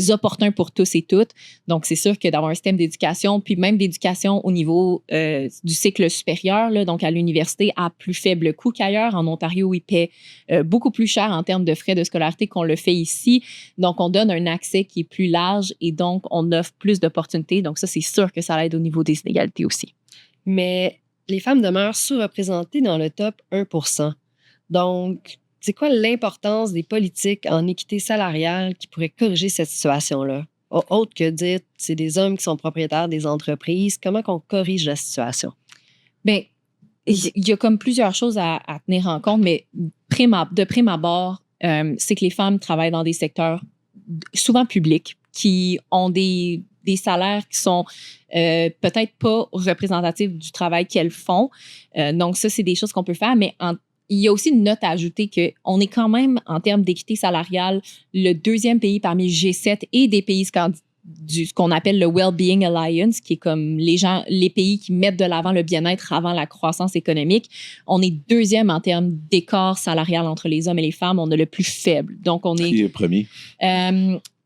opportun pour tous et toutes. Donc, c'est sûr que d'avoir un système d'éducation, puis même d'éducation au niveau du cycle supérieur, là, donc à l'université, à plus faible coût qu'ailleurs. En Ontario, ils paient beaucoup plus cher en termes de frais de scolarité qu'on le fait ici. Donc, on donne un accès qui est plus large et donc, on offre plus d'opportunités. Donc, ça, c'est sûr que ça aide au niveau des inégalités aussi. Mais les femmes demeurent sous-représentées dans le top 1%. Donc, c'est quoi l'importance des politiques en équité salariale qui pourraient corriger cette situation-là? Autre que dire, c'est des hommes qui sont propriétaires des entreprises. Comment qu'on corrige la situation? Bien, il y a comme plusieurs choses à tenir en compte, mais de prime abord, c'est que les femmes travaillent dans des secteurs souvent publics qui ont des salaires qui sont peut-être pas représentatifs du travail qu'elles font. Donc, ça, c'est des choses qu'on peut faire, mais il y a aussi une note à ajouter qu'on est quand même, en termes d'équité salariale, le deuxième pays parmi G7 et des pays ce qu'on appelle le Wellbeing Alliance, qui est comme les pays qui mettent de l'avant le bien-être avant la croissance économique. On est deuxième en termes d'écart salarial entre les hommes et les femmes. On a le plus faible. Donc, on est... Qui est premier?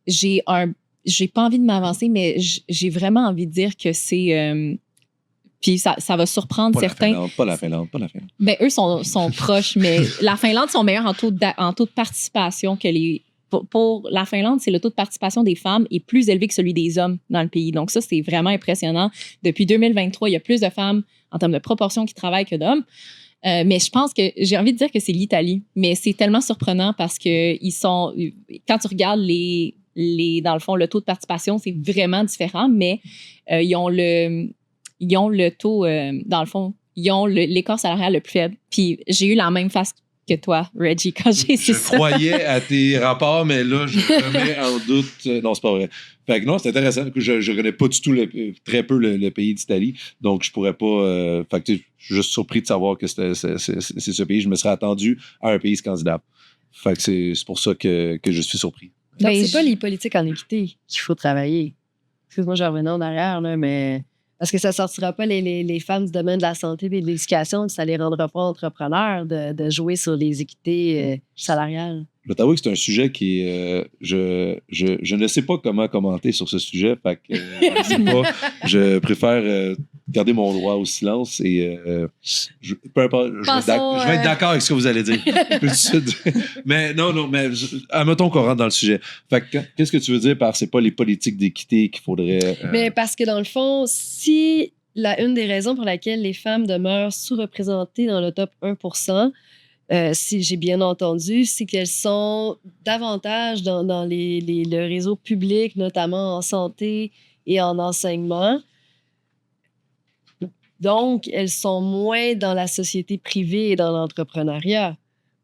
J'ai pas envie de m'avancer, mais j'ai vraiment envie de dire que c'est... puis ça va surprendre certains. Pas la Finlande. Ben, eux sont proches, mais la Finlande sont meilleurs en taux de participation que les... Pour la Finlande, c'est le taux de participation des femmes est plus élevé que celui des hommes dans le pays. Donc ça, c'est vraiment impressionnant. Depuis 2023, il y a plus de femmes en termes de proportion qui travaillent que d'hommes. Mais je pense que j'ai envie de dire que c'est l'Italie. Mais c'est tellement surprenant parce que quand tu regardes dans le fond, le taux de participation, c'est vraiment différent, mais ils ont le taux, dans le fond, ils ont l'écart salarial le plus faible. Puis j'ai eu la même face que toi, Reggie, quand j'ai su ça. Je croyais à tes rapports, mais là, je remets en doute. Non, c'est pas vrai. Fait que non, c'est intéressant. Je ne connais pas du tout, très peu le pays d'Italie, donc je pourrais pas... fait que je suis juste surpris de savoir que c'est ce pays. Je me serais attendu à un pays scandinave. Fait que c'est pour ça que je suis surpris. Donc, c'est pas les politiques en équité qu'il faut travailler. Excuse-moi, je revenais en arrière, là, mais... Parce que ça ne sortira pas les femmes du domaine de la santé et de l'éducation, ça ne les rendra pas entrepreneurs de jouer sur les équités salariales. Je dois t'avouer que c'est un sujet qui est... je ne sais pas comment commenter sur ce sujet, fait que je préfère garder mon droit au silence et peu importe, je vais être d'accord avec ce que vous allez dire. Mais mais admettons qu'on rentre dans le sujet. Fait que qu'est-ce que tu veux dire par c'est pas les politiques d'équité qu'il faudrait... Mais parce que dans le fond, si une des raisons pour laquelle les femmes demeurent sous-représentées dans le top 1%, si j'ai bien entendu, c'est qu'elles sont davantage dans le réseau public, notamment en santé et en enseignement. Donc, elles sont moins dans la société privée et dans l'entrepreneuriat.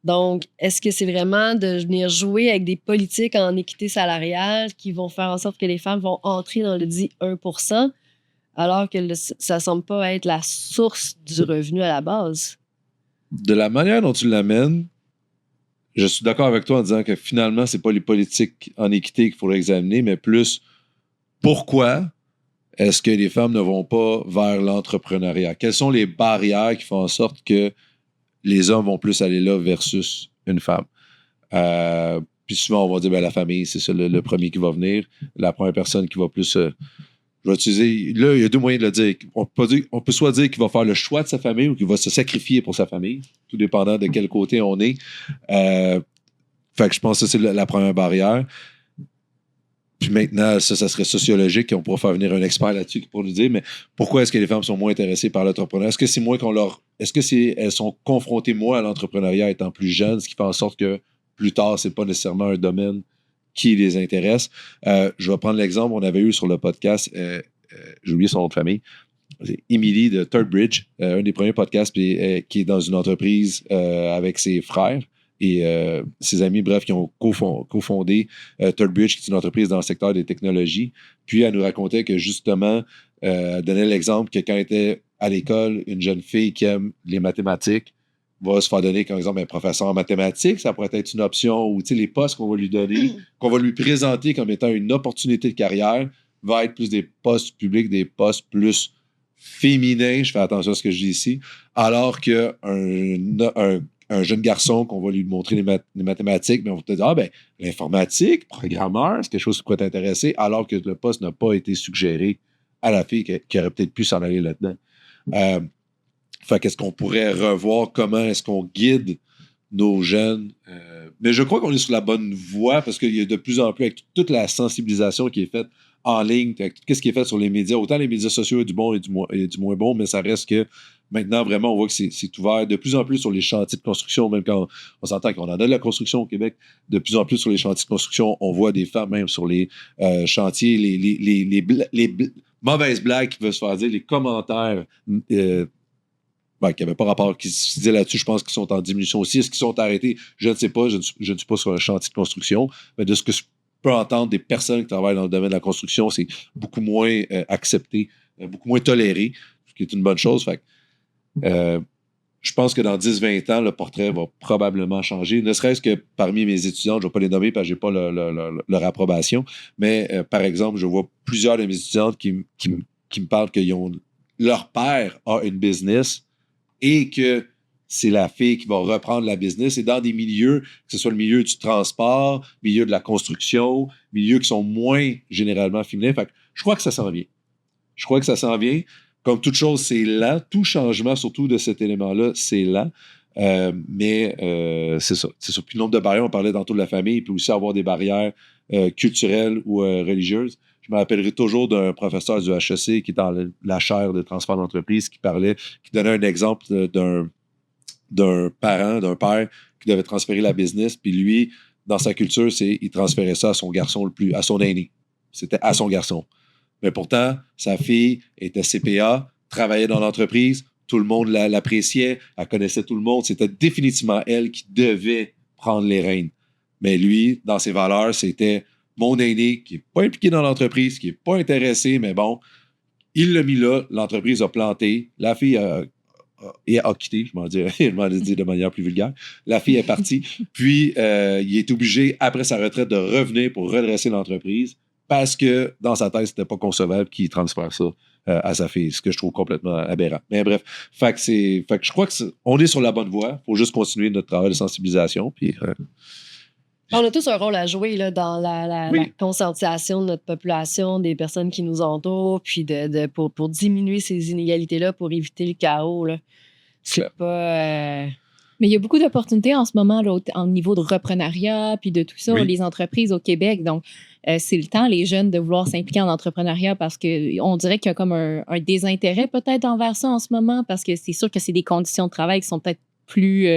Donc, est-ce que c'est vraiment de venir jouer avec des politiques en équité salariale qui vont faire en sorte que les femmes vont entrer dans le dit 1%, alors que ça ne semble pas être la source du revenu à la base? De la manière dont tu l'amènes, je suis d'accord avec toi en disant que finalement, c'est pas les politiques en équité qu'il faudrait examiner, mais plus pourquoi est-ce que les femmes ne vont pas vers l'entrepreneuriat? Quelles sont les barrières qui font en sorte que les hommes vont plus aller là versus une femme? Puis souvent, on va dire la famille, c'est ça le premier qui va venir. La première personne qui va plus... je vais utiliser... Là, il y a deux moyens de le dire. On peut soit dire qu'il va faire le choix de sa famille ou qu'il va se sacrifier pour sa famille, tout dépendant de quel côté on est. Fait que je pense que c'est la première barrière. Puis maintenant, ça serait sociologique, on pourra faire venir un expert là-dessus qui pourra nous dire, mais pourquoi est-ce que les femmes sont moins intéressées par l'entrepreneuriat? Est-ce que c'est moins elles sont confrontées moins à l'entrepreneuriat étant plus jeunes, ce qui fait en sorte que plus tard, c'est pas nécessairement un domaine qui les intéresse? Je vais prendre l'exemple, on avait eu sur le podcast, j'ai oublié son nom de famille, c'est Emily de Third Bridge, un des premiers podcasts, qui est dans une entreprise avec ses frères et ses amis, bref, qui ont cofondé Third Bridge, qui est une entreprise dans le secteur des technologies. Puis elle nous racontait que justement, elle donnait l'exemple que quand elle était à l'école, une jeune fille qui aime les mathématiques va se faire donner, par exemple, un professeur en mathématiques. Ça pourrait être une option, ou les postes qu'on va lui donner, qu'on va lui présenter comme étant une opportunité de carrière, va être plus des postes publics, des postes plus féminins, je fais attention à ce que je dis ici, alors qu'un jeune garçon qu'on va lui montrer les mathématiques, mais on va te dire, l'informatique, programmeur, c'est quelque chose qui pourrait t'intéresser, alors que le poste n'a pas été suggéré à la fille qui aurait peut-être pu s'en aller là-dedans. Fait qu'est-ce qu'on pourrait revoir, comment est-ce qu'on guide nos jeunes? Mais je crois qu'on est sur la bonne voie parce qu'il y a de plus en plus, avec toute la sensibilisation qui est faite en ligne, qu'est-ce qui est fait sur les médias, autant les médias sociaux du bon et du moins bon, mais ça reste que maintenant, vraiment, on voit que c'est ouvert de plus en plus sur les chantiers de construction, même quand on s'entend qu'on en a de la construction au Québec, de plus en plus sur les chantiers de construction, on voit des femmes même sur les chantiers, les mauvaises blagues qui veulent se faire dire, les commentaires qui n'avaient pas rapport, qui se disaient là-dessus, je pense qu'ils sont en diminution aussi. Est-ce qu'ils sont arrêtés? Je ne sais pas, je ne suis pas sur un chantier de construction, mais de ce que je peux entendre des personnes qui travaillent dans le domaine de la construction, c'est beaucoup moins accepté, beaucoup moins toléré, ce qui est une bonne chose. Fait je pense que dans 10-20 ans, le portrait va probablement changer, ne serait-ce que parmi mes étudiants, je ne vais pas les nommer parce que je n'ai pas leur approbation, mais par exemple, je vois plusieurs de mes étudiantes qui me parlent que leur père a une business et que c'est la fille qui va reprendre la business. Et dans des milieux, que ce soit le milieu du transport, milieu de la construction, milieux qui sont moins généralement féminins. Fait que je crois que ça s'en vient. Comme toute chose, c'est lent. Tout changement, surtout de cet élément-là, c'est lent. Mais c'est ça. Puis le nombre de barrières, on parlait tantôt de la famille, il peut aussi avoir des barrières culturelles ou religieuses. Je me rappellerai toujours d'un professeur du HEC qui est dans la chaire de transfert d'entreprise qui donnait un exemple d'un père qui devait transférer la business, puis lui, dans sa culture, il transférait ça à son garçon à son aîné. C'était à son garçon. Mais pourtant, sa fille était CPA, travaillait dans l'entreprise, tout le monde l'appréciait, elle connaissait tout le monde, c'était définitivement elle qui devait prendre les rênes. Mais lui, dans ses valeurs, c'était mon aîné qui n'est pas impliqué dans l'entreprise, qui n'est pas intéressé, mais bon, il l'a mis là, l'entreprise a planté, la fille a quitté, je m'en dis de manière plus vulgaire. La fille est partie, puis il est obligé, après sa retraite, de revenir pour redresser l'entreprise parce que dans sa tête, c'était pas concevable qu'il transfère ça à sa fille, ce que je trouve complètement aberrant. Mais bref, fait que je crois qu'on est sur la bonne voie. Il faut juste continuer notre travail de sensibilisation. Puis, on a tous un rôle à jouer là, dans la conscientisation de notre population, des personnes qui nous entourent, puis pour diminuer ces inégalités-là, pour éviter le chaos. Là. C'est pas... Mais il y a beaucoup d'opportunités en ce moment là, au niveau de reprenariat puis de tout ça, les entreprises au Québec. Donc, c'est le temps, les jeunes, de vouloir s'impliquer en entrepreneuriat parce qu'on dirait qu'il y a comme un désintérêt peut-être envers ça en ce moment parce que c'est sûr que c'est des conditions de travail qui sont peut-être plus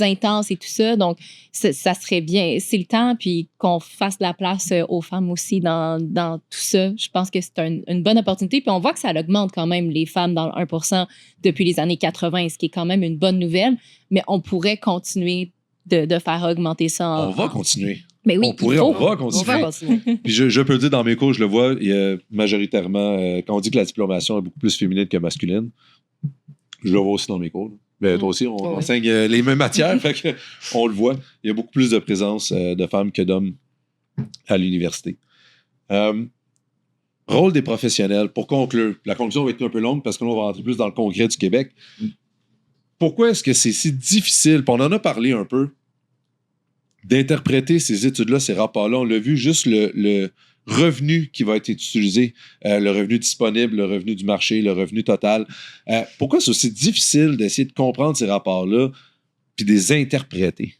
intenses et tout ça. Donc, ça serait bien. C'est le temps, puis qu'on fasse de la place aux femmes aussi dans tout ça. Je pense que c'est une bonne opportunité. Puis on voit que ça augmente quand même les femmes dans le 1% depuis les années 80, ce qui est quand même une bonne nouvelle. Mais on pourrait continuer de faire augmenter ça. On va continuer. Mais oui, on va continuer. Puis je peux le dire dans mes cours, je le vois, il y a majoritairement, quand on dit que la diplomation est beaucoup plus féminine que masculine, je le vois aussi dans mes cours. Mais toi aussi, on enseigne les mêmes matières, fait que on le voit. Il y a beaucoup plus de présence de femmes que d'hommes à l'université. Rôle des professionnels. Pour conclure, la conclusion va être un peu longue parce que là, on va rentrer plus dans le congrès du Québec. Pourquoi est-ce que c'est si difficile, puis on en a parlé un peu, d'interpréter ces études-là, ces rapports-là? On l'a vu, juste le revenu qui va être utilisé, le revenu disponible, le revenu du marché, le revenu total. Pourquoi c'est aussi difficile d'essayer de comprendre ces rapports-là puis de les interpréter?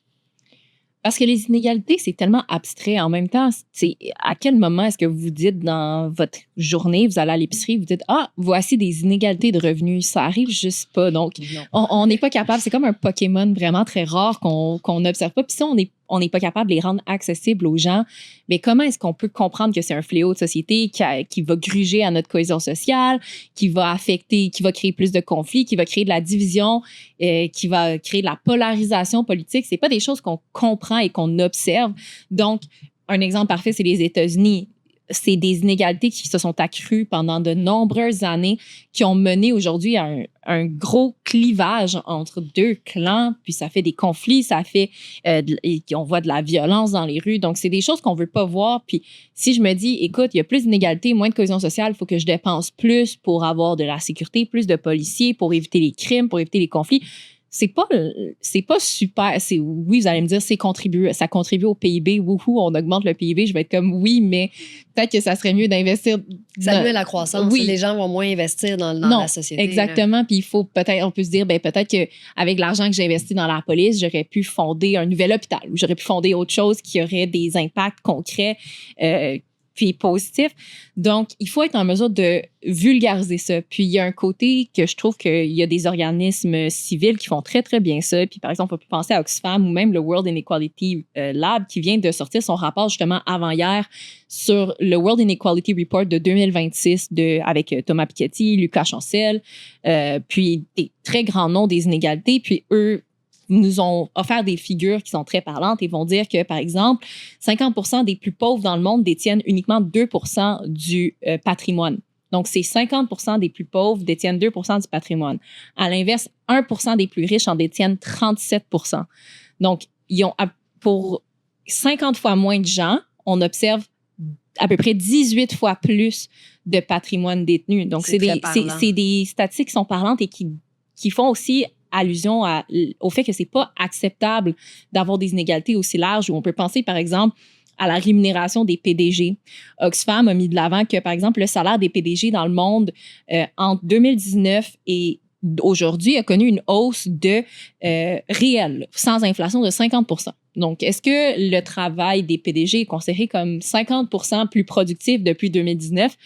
Parce que les inégalités, c'est tellement abstrait. En même temps, c'est à quel moment est-ce que vous dites dans votre journée, vous allez à l'épicerie, vous dites, ah, voici des inégalités de revenus. Ça arrive juste pas. Donc, on n'est pas capable. C'est comme un Pokémon vraiment très rare qu'on n'observe pas. Puis si on n'est pas capable de les rendre accessibles aux gens, mais comment est-ce qu'on peut comprendre que c'est un fléau de société qui va gruger à notre cohésion sociale, qui va affecter, qui va créer plus de conflits, qui va créer de la division, qui va créer de la polarisation politique? C'est pas des choses qu'on comprend et qu'on observe. Donc, un exemple parfait, c'est les États-Unis. C'est des inégalités qui se sont accrues pendant de nombreuses années, qui ont mené aujourd'hui à un gros clivage entre deux clans, puis ça fait des conflits, ça fait, on voit de la violence dans les rues. Donc, c'est des choses qu'on veut pas voir. Puis, si je me dis, écoute, il y a plus d'inégalités, moins de cohésion sociale, il faut que je dépense plus pour avoir de la sécurité, plus de policiers, pour éviter les crimes, pour éviter les conflits. C'est pas super. Oui, vous allez me dire, ça contribue au PIB. Wouhou, on augmente le PIB. Je vais être comme oui, mais peut-être que ça serait mieux d'investir. Ça nuit à la croissance. Oui. Les gens vont moins investir dans la société. Exactement. Puis il faut on peut se dire, peut-être qu'avec l'argent que j'ai investi dans la police, j'aurais pu fonder un nouvel hôpital ou j'aurais pu fonder autre chose qui aurait des impacts concrets. Puis positif. Donc, il faut être en mesure de vulgariser ça. Puis, il y a un côté que je trouve qu'il y a des organismes civils qui font très, très bien ça. Puis, par exemple, on peut penser à Oxfam ou même le World Inequality Lab qui vient de sortir son rapport justement avant-hier sur le World Inequality Report de 2026 avec Thomas Piketty, Lucas Chancel, puis des très grands noms des inégalités. Puis, eux nous ont offert des figures qui sont très parlantes et vont dire que, par exemple, 50% des plus pauvres dans le monde détiennent uniquement 2% du patrimoine. Donc, c'est 50% des plus pauvres détiennent 2% du patrimoine. À l'inverse, 1% des plus riches en détiennent 37%. Donc, ils ont pour 50 fois moins de gens, on observe à peu près 18 fois plus de patrimoine détenu. Donc, c'est des statistiques qui sont parlantes et qui font aussi allusion au fait que c'est pas acceptable d'avoir des inégalités aussi larges où on peut penser, par exemple, à la rémunération des PDG. Oxfam a mis de l'avant que, par exemple, le salaire des PDG dans le monde entre 2019 et aujourd'hui a connu une hausse réelle, sans inflation, de 50%. Donc, est-ce que le travail des PDG est considéré comme 50% plus productif depuis 2019?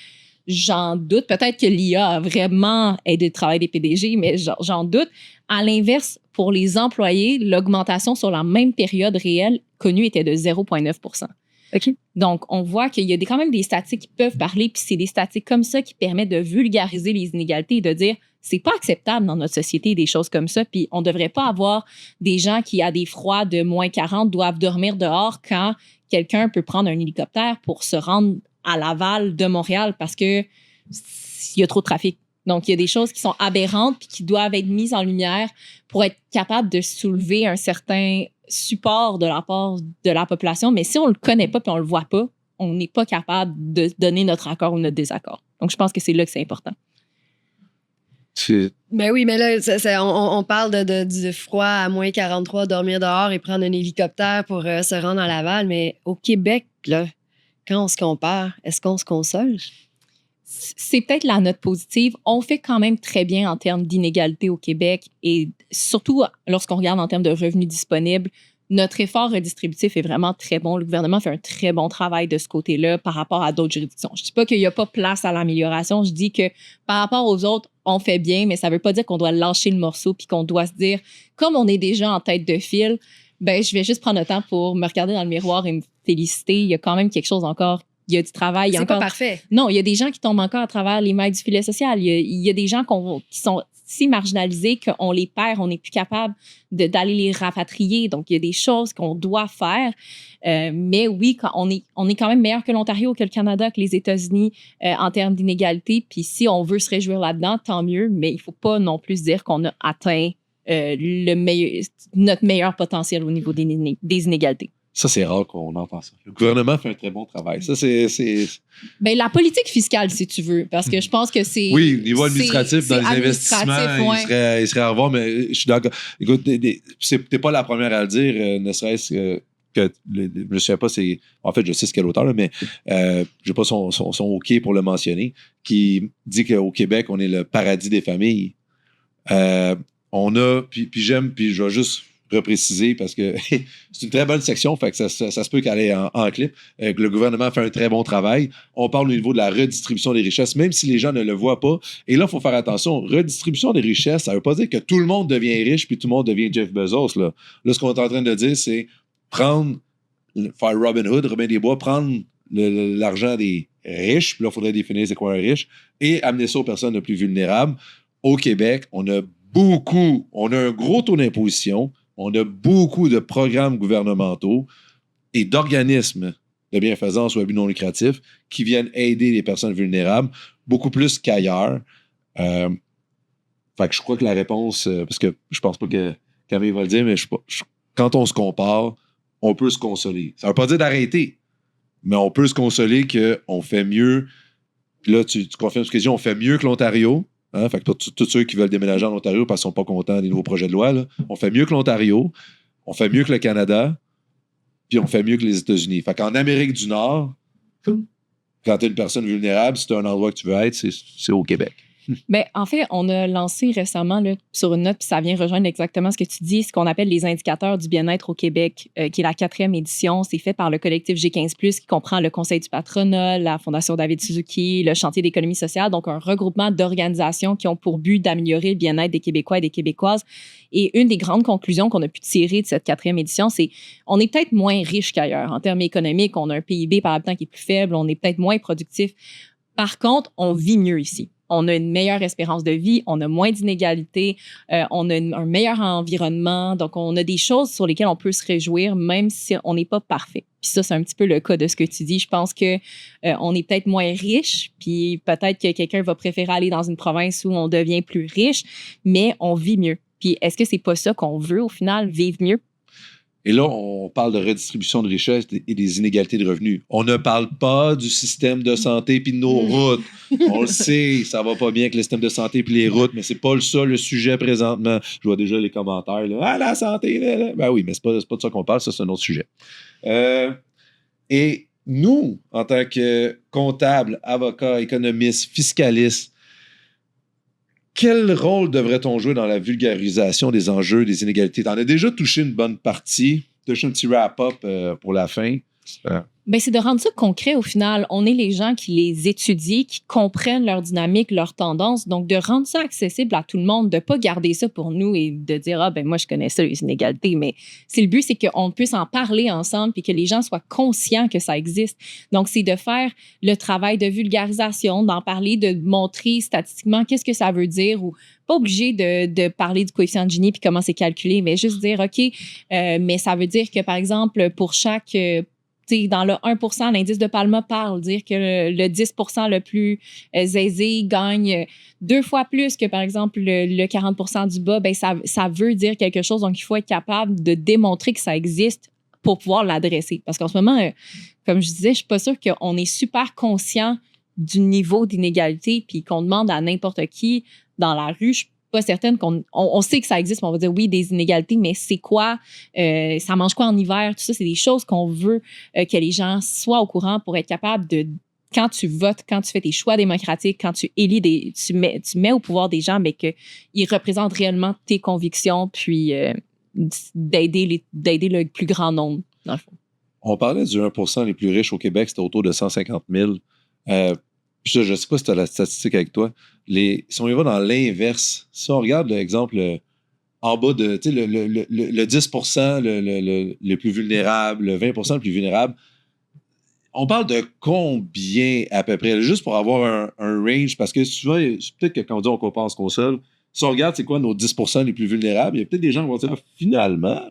J'en doute. Peut-être que l'IA a vraiment aidé le travail des PDG, mais j'en doute. À l'inverse, pour les employés, l'augmentation sur la même période réelle connue était de 0,9%. OK. Donc, on voit qu'il y a quand même des statistiques qui peuvent parler, puis c'est des statistiques comme ça qui permettent de vulgariser les inégalités et de dire c'est pas acceptable dans notre société des choses comme ça, puis on devrait pas avoir des gens qui, à des froids de moins 40, doivent dormir dehors quand quelqu'un peut prendre un hélicoptère pour se rendre à Laval de Montréal parce que il y a trop de trafic. Donc, il y a des choses qui sont aberrantes puis qui doivent être mises en lumière pour être capable de soulever un certain support de la part de la population. Mais si on le connaît pas puis on le voit pas, on n'est pas capable de donner notre accord ou notre désaccord. Donc, je pense que c'est là que c'est important. Ben oui, mais là, on parle du froid à moins 43, dormir dehors et prendre un hélicoptère pour se rendre à Laval. Mais au Québec, là, quand on se compare, est-ce qu'on se console? C'est peut-être la note positive. On fait quand même très bien en termes d'inégalité au Québec et surtout lorsqu'on regarde en termes de revenus disponibles, notre effort redistributif est vraiment très bon. Le gouvernement fait un très bon travail de ce côté-là par rapport à d'autres juridictions. Je ne dis pas qu'il n'y a pas place à l'amélioration. Je dis que par rapport aux autres, on fait bien, mais ça ne veut pas dire qu'on doit lâcher le morceau puis qu'on doit se dire, comme on est déjà en tête de file, ben je vais juste prendre le temps pour me regarder dans le miroir et me féliciter. Il y a quand même quelque chose encore. Il y a du travail. C'est pas parfait. Non, il y a des gens qui tombent encore à travers les mailles du filet social. Il y a des gens qui sont si marginalisés qu'on les perd, on n'est plus capable d'aller les rapatrier. Donc, il y a des choses qu'on doit faire. Mais oui, on est quand même meilleur que l'Ontario, que le Canada, que les États-Unis en termes d'inégalité. Puis si on veut se réjouir là-dedans, tant mieux. Mais il ne faut pas non plus dire qu'on a atteint notre meilleur potentiel au niveau des inégalités. Ça, c'est rare qu'on entend ça. Le gouvernement fait un très bon travail. Ça, c'est... Ben, la politique fiscale, si tu veux, parce que je pense que c'est... Oui, au niveau administratif, dans les investissements, ouais. il serait à revoir, mais je suis d'accord. Écoute, t'es pas la première à le dire, ne serait-ce que je ne sais pas, en fait, je sais ce qu'est l'auteur, mais je n'ai pas son OK pour le mentionner, qui dit qu'au Québec, on est le paradis des familles. On a, puis j'aime, puis je vais juste repréciser parce que c'est une très bonne section, fait que ça se peut qu'elle aille en clip. Que le gouvernement fait un très bon travail. On parle au niveau de la redistribution des richesses, même si les gens ne le voient pas. Et là, il faut faire attention. Redistribution des richesses, ça ne veut pas dire que tout le monde devient riche puis tout le monde devient Jeff Bezos. Là, ce qu'on est en train de dire, c'est faire Robin Hood, Robin des Bois, prendre l'argent des riches, puis là, il faudrait définir c'est quoi un riche, et amener ça aux personnes les plus vulnérables. Au Québec, on a un gros taux d'imposition, on a beaucoup de programmes gouvernementaux et d'organismes de bienfaisance ou à but non lucratif qui viennent aider les personnes vulnérables beaucoup plus qu'ailleurs. Fait que je crois que la réponse, parce que je pense pas que Camille va le dire, mais quand on se compare, on peut se consoler. Ça veut pas dire d'arrêter, mais on peut se consoler qu'on fait mieux. Puis là, tu confirmes ce que je dis, on fait mieux que l'Ontario. Hein? Fait que tous ceux qui veulent déménager en Ontario parce qu'ils sont pas contents des nouveaux projets de loi, là, on fait mieux que l'Ontario, on fait mieux que le Canada, puis on fait mieux que les États-Unis. Fait qu'en Amérique du Nord, quand tu es une personne vulnérable, si tu as un endroit que tu veux être, c'est au Québec. Bien, en fait, on a lancé récemment là, sur une note, puis ça vient rejoindre exactement ce que tu dis, ce qu'on appelle les indicateurs du bien-être au Québec, qui est la 4e édition. C'est fait par le collectif G15+, qui comprend le Conseil du patronat, la Fondation David Suzuki, le Chantier d'économie sociale, donc un regroupement d'organisations qui ont pour but d'améliorer le bien-être des Québécois et des Québécoises. Et une des grandes conclusions qu'on a pu tirer de cette 4e édition, c'est on est peut-être moins riche qu'ailleurs. En termes économiques, on a un PIB par habitant qui est plus faible, on est peut-être moins productif. Par contre, on vit mieux ici. On a une meilleure espérance de vie, on a moins d'inégalités, on a un meilleur environnement. Donc, on a des choses sur lesquelles on peut se réjouir, même si on n'est pas parfait. Puis ça, c'est un petit peu le cas de ce que tu dis. Je pense que on est peut-être moins riche, puis peut-être que quelqu'un va préférer aller dans une province où on devient plus riche, mais on vit mieux. Puis est-ce que c'est pas ça qu'on veut, au final, vivre mieux? Et là, on parle de redistribution de richesses et des inégalités de revenus. On ne parle pas du système de santé puis de nos routes. On le sait, ça va pas bien avec le système de santé puis les routes, mais c'est pas ça le sujet présentement. Je vois déjà les commentaires. Là. Ah, la santé! Là. Ben oui, mais c'est pas de ça qu'on parle, ça, c'est un autre sujet. Et nous, en tant que comptables, avocats, économistes, fiscalistes, quel rôle devrait-on jouer dans la vulgarisation des enjeux, des inégalités? Tu en as déjà touché une bonne partie. Tu as touché un petit wrap-up pour la fin. Bien, c'est de rendre ça concret au final. On est les gens qui les étudient, qui comprennent leur dynamique, leurs tendances. Donc, de rendre ça accessible à tout le monde, de ne pas garder ça pour nous et de dire, ah, ben moi, je connais ça, les inégalités. Mais le but, c'est qu'on puisse en parler ensemble et que les gens soient conscients que ça existe. Donc, c'est de faire le travail de vulgarisation, d'en parler, de montrer statistiquement qu'est-ce que ça veut dire ou pas obligé de parler du coefficient de Gini puis comment c'est calculé, mais juste dire, OK, mais ça veut dire que, par exemple, pour chaque... dans le 1 l'indice de Palma parle, dire que le 10 le plus aisé gagne 2 fois plus que, par exemple, le 40 du bas. Ben ça veut dire quelque chose. Donc, il faut être capable de démontrer que ça existe pour pouvoir l'adresser. Parce qu'en ce moment, comme je disais, je suis pas sûre qu'on est super conscient du niveau d'inégalité puis qu'on demande à n'importe qui dans la rue. Je suis pas certaine qu'on sait que ça existe, mais on va dire oui, des inégalités, mais c'est quoi? Ça mange quoi en hiver? Tout ça, c'est des choses qu'on veut que les gens soient au courant pour être capables de, quand tu votes, quand tu fais tes choix démocratiques, quand tu élis tu mets au pouvoir des gens, mais qu'ils représentent réellement tes convictions, puis d'aider le plus grand nombre, dans le fond. On parlait du 1 les plus riches au Québec, c'était autour de 150 000. Je ne sais pas si tu as la statistique avec toi. Si on y va dans l'inverse, si on regarde l'exemple en bas de le 10 le plus vulnérable, le 20 le plus vulnérable, on parle de combien à peu près? Juste pour avoir un range, parce que souvent, peut-être que quand on dit on compare, on se console, si on regarde c'est quoi nos 10 les plus vulnérables, il y a peut-être des gens qui vont dire finalement,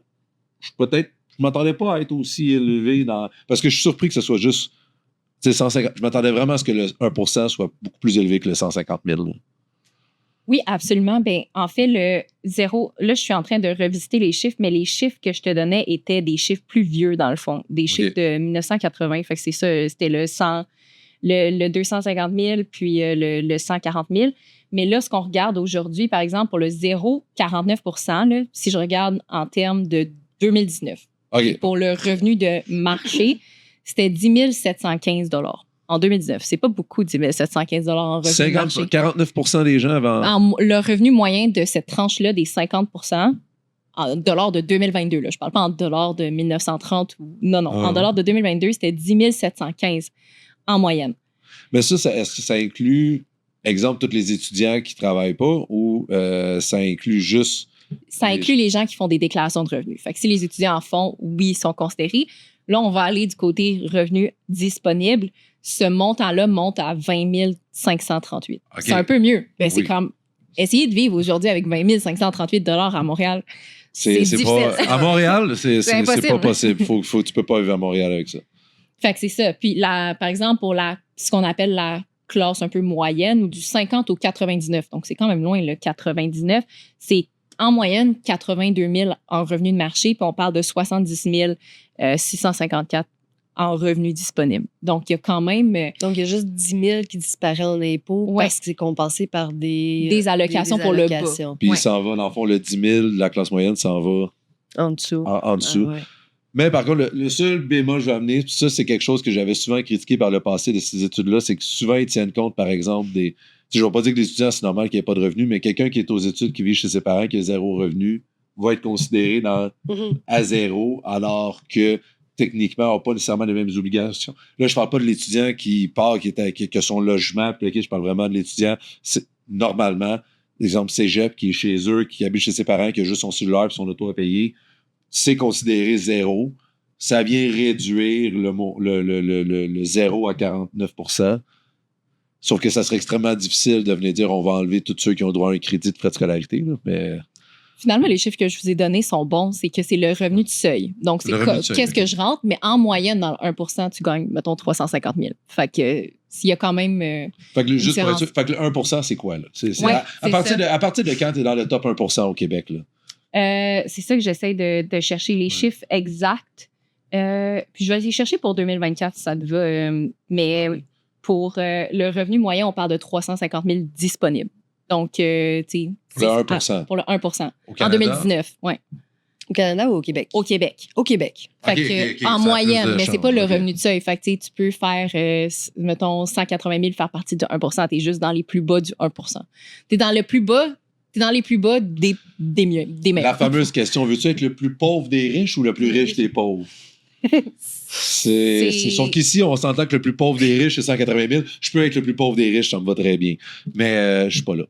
je ne m'attendais pas à être aussi élevé parce que je suis surpris que ce soit juste 150. Je m'attendais vraiment à ce que le 1 soit beaucoup plus élevé que le 150 000. Oui, absolument. Ben, en fait, le 0, là, je suis en train de revisiter les chiffres, mais les chiffres que je te donnais étaient des chiffres plus vieux, dans le fond, des chiffres de 1980. Fait que c'est ça, c'était le 250 000, puis le 140 000. Mais là, ce qu'on regarde aujourd'hui, par exemple, pour le 0,49 là, si je regarde en termes de 2019, pour le revenu de marché, c'était 10 715 $ en 2019. C'est pas beaucoup, 10 715 $ en revenu de marché. 49 des gens avant... Le revenu moyen de cette tranche-là, des 50 % en dollars de 2022. Là. Je ne parle pas en dollars de 1930. Non. En dollars de 2022, c'était 10 715 en moyenne. Mais ça, est-ce que ça inclut, exemple, tous les étudiants qui ne travaillent pas ou ça inclut juste... Ça inclut les gens qui font des déclarations de revenus. Fait que si les étudiants en font, oui, ils sont considérés. Là, on va aller du côté revenus disponibles. Ce montant-là monte à 20 538. Okay. C'est un peu mieux. Ben, c'est comme essayer de vivre aujourd'hui avec 20 538 $ à Montréal. C'est difficile. À Montréal, c'est pas possible. Tu peux pas vivre à Montréal avec ça. Fait que c'est ça. Puis, par exemple, pour ce qu'on appelle la classe un peu moyenne, ou du 50 au 99, donc c'est quand même loin, le 99, c'est en moyenne 82 000 en revenus de marché, puis on parle de 70 654 en revenus disponibles. Donc, il y a quand même... Donc, il y a juste 10 000 qui disparaît en impôts parce que c'est compensé par des allocations pour le bas. Puis, il s'en va, dans le fond, le 10 000, la classe moyenne s'en va... En dessous. En dessous. Mais par contre, le seul bémol que je vais amener, puis ça, c'est quelque chose que j'avais souvent critiqué par le passé de ces études-là, c'est que souvent, ils tiennent compte, par exemple, des... Je ne vais pas dire que les étudiants, c'est normal qu'il n'y ait pas de revenus, mais quelqu'un qui est aux études, qui vit chez ses parents, qui a 0 revenu, va être considéré à 0, alors que techniquement, n'a pas nécessairement les mêmes obligations. Là, je ne parle pas de l'étudiant qui part, qui a son logement, puis je parle vraiment de l'étudiant. Normalement, l'exemple cégep, qui est chez eux, qui habite chez ses parents, qui a juste son cellulaire et son auto à payer, c'est considéré 0. Ça vient réduire le 0 à 49 %. Sauf que ça serait extrêmement difficile de venir dire on va enlever tous ceux qui ont droit à un crédit de frais de scolarité. Là, mais... Finalement, les chiffres que je vous ai donnés sont bons. C'est que c'est le revenu du seuil. Donc, c'est qu'est-ce que je rentre, mais en moyenne, dans le 1 %, tu gagnes, mettons, 350 000. Fait que s'il y a quand même. Fait que, juste pour être sûr, fait que le 1 % c'est quoi? Là? À partir de quand tu es dans le top 1 % au Québec? Là? C'est ça que j'essaie de chercher les chiffres exacts. Puis je vais essayer de chercher pour 2024 si ça te va. Mais pour le revenu moyen, on parle de 350 000 disponibles. Donc, tu sais. Pour le 1 %. Pour le 1 % En 2019, oui. Au Canada ou au Québec? Au Québec. Au Québec. Fait que, en moyenne, mais c'est pas le revenu de seuil. Fait que tu peux faire, mettons, 180 000 faire partie du 1 %. T'es juste dans les plus bas du 1 %. T'es dans les plus bas des meilleurs. La fameuse question, veux-tu être le plus pauvre des riches ou le plus riche des pauvres? Sauf qu'ici, on s'entend que le plus pauvre des riches, c'est 180 000. Je peux être le plus pauvre des riches, ça me va très bien. Mais je suis pas là.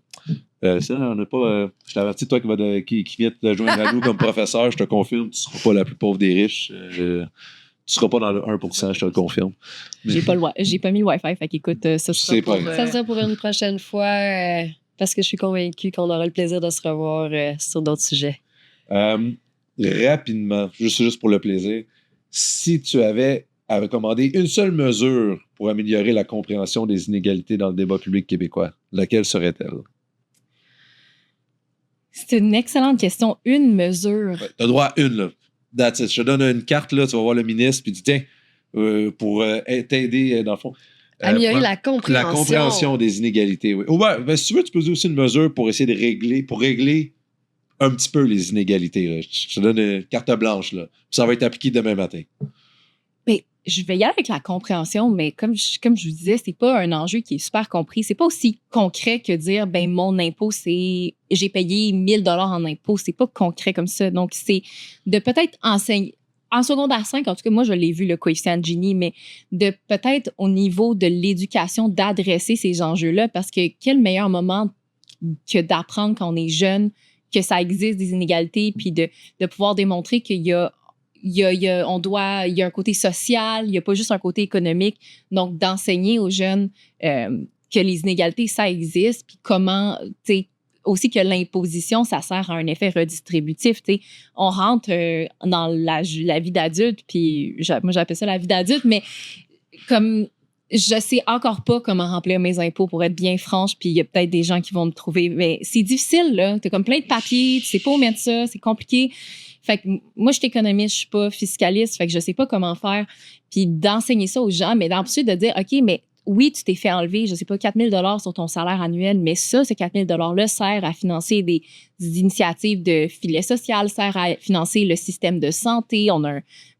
Ça, on n'a pas. Je t'avertis, toi qui viens te joindre à nous comme professeur, je te confirme, tu ne seras pas la plus pauvre des riches. Tu ne seras pas dans le 1 %, je te le confirme. J'ai pas mis le Wi-Fi, fait qu'écoute, ça sera pour une prochaine fois, parce que je suis convaincue qu'on aura le plaisir de se revoir sur d'autres sujets. Rapidement, juste pour le plaisir, si tu avais à recommander une seule mesure pour améliorer la compréhension des inégalités dans le débat public québécois, laquelle serait-elle? C'est une excellente question. Une mesure. Ouais, tu as droit à une, là. That's it. Je te donne une carte, là, tu vas voir le ministre, puis tu dis, tiens, pour t'aider, dans le fond. Améliorer la compréhension. La compréhension des inégalités, oui. Ben, si tu veux, tu peux dire aussi une mesure pour essayer de régler un petit peu les inégalités. Là. Je te donne une carte blanche, là. Puis ça va être appliqué demain matin. Mais je vais y aller avec la compréhension, mais comme je vous disais, c'est pas un enjeu qui est super compris. C'est pas aussi concret que dire, ben mon impôt, c'est j'ai payé 1 000 $ en impôt. C'est pas concret comme ça. Donc, c'est de peut-être enseigner. En secondaire 5, en tout cas, moi, je l'ai vu, le coefficient de Gini, mais de peut-être au niveau de l'éducation, d'adresser ces enjeux-là, parce que quel meilleur moment que d'apprendre quand on est jeune que ça existe des inégalités, puis de pouvoir démontrer qu'il y a un côté social, il n'y a pas juste un côté économique. Donc, d'enseigner aux jeunes que les inégalités, ça existe, puis comment, tu sais, aussi que l'imposition, ça sert à un effet redistributif. Tu sais, on rentre dans la vie d'adulte, puis moi, j'appelle ça la vie d'adulte, mais comme je sais encore pas comment remplir mes impôts, pour être bien franche, puis il y a peut-être des gens qui vont me trouver, mais c'est difficile, là. T'as comme plein de papiers, tu sais pas où mettre ça, c'est compliqué. Fait que moi, je suis économiste, je suis pas fiscaliste, fait que je sais pas comment faire. Puis d'enseigner ça aux gens, mais ensuite de dire, OK, mais oui, tu t'es fait enlever, je sais pas, 4 000 $ sur ton salaire annuel, mais ça, ce 4 000 $ sert à financer des initiatives de filet social, sert à financer le système de santé.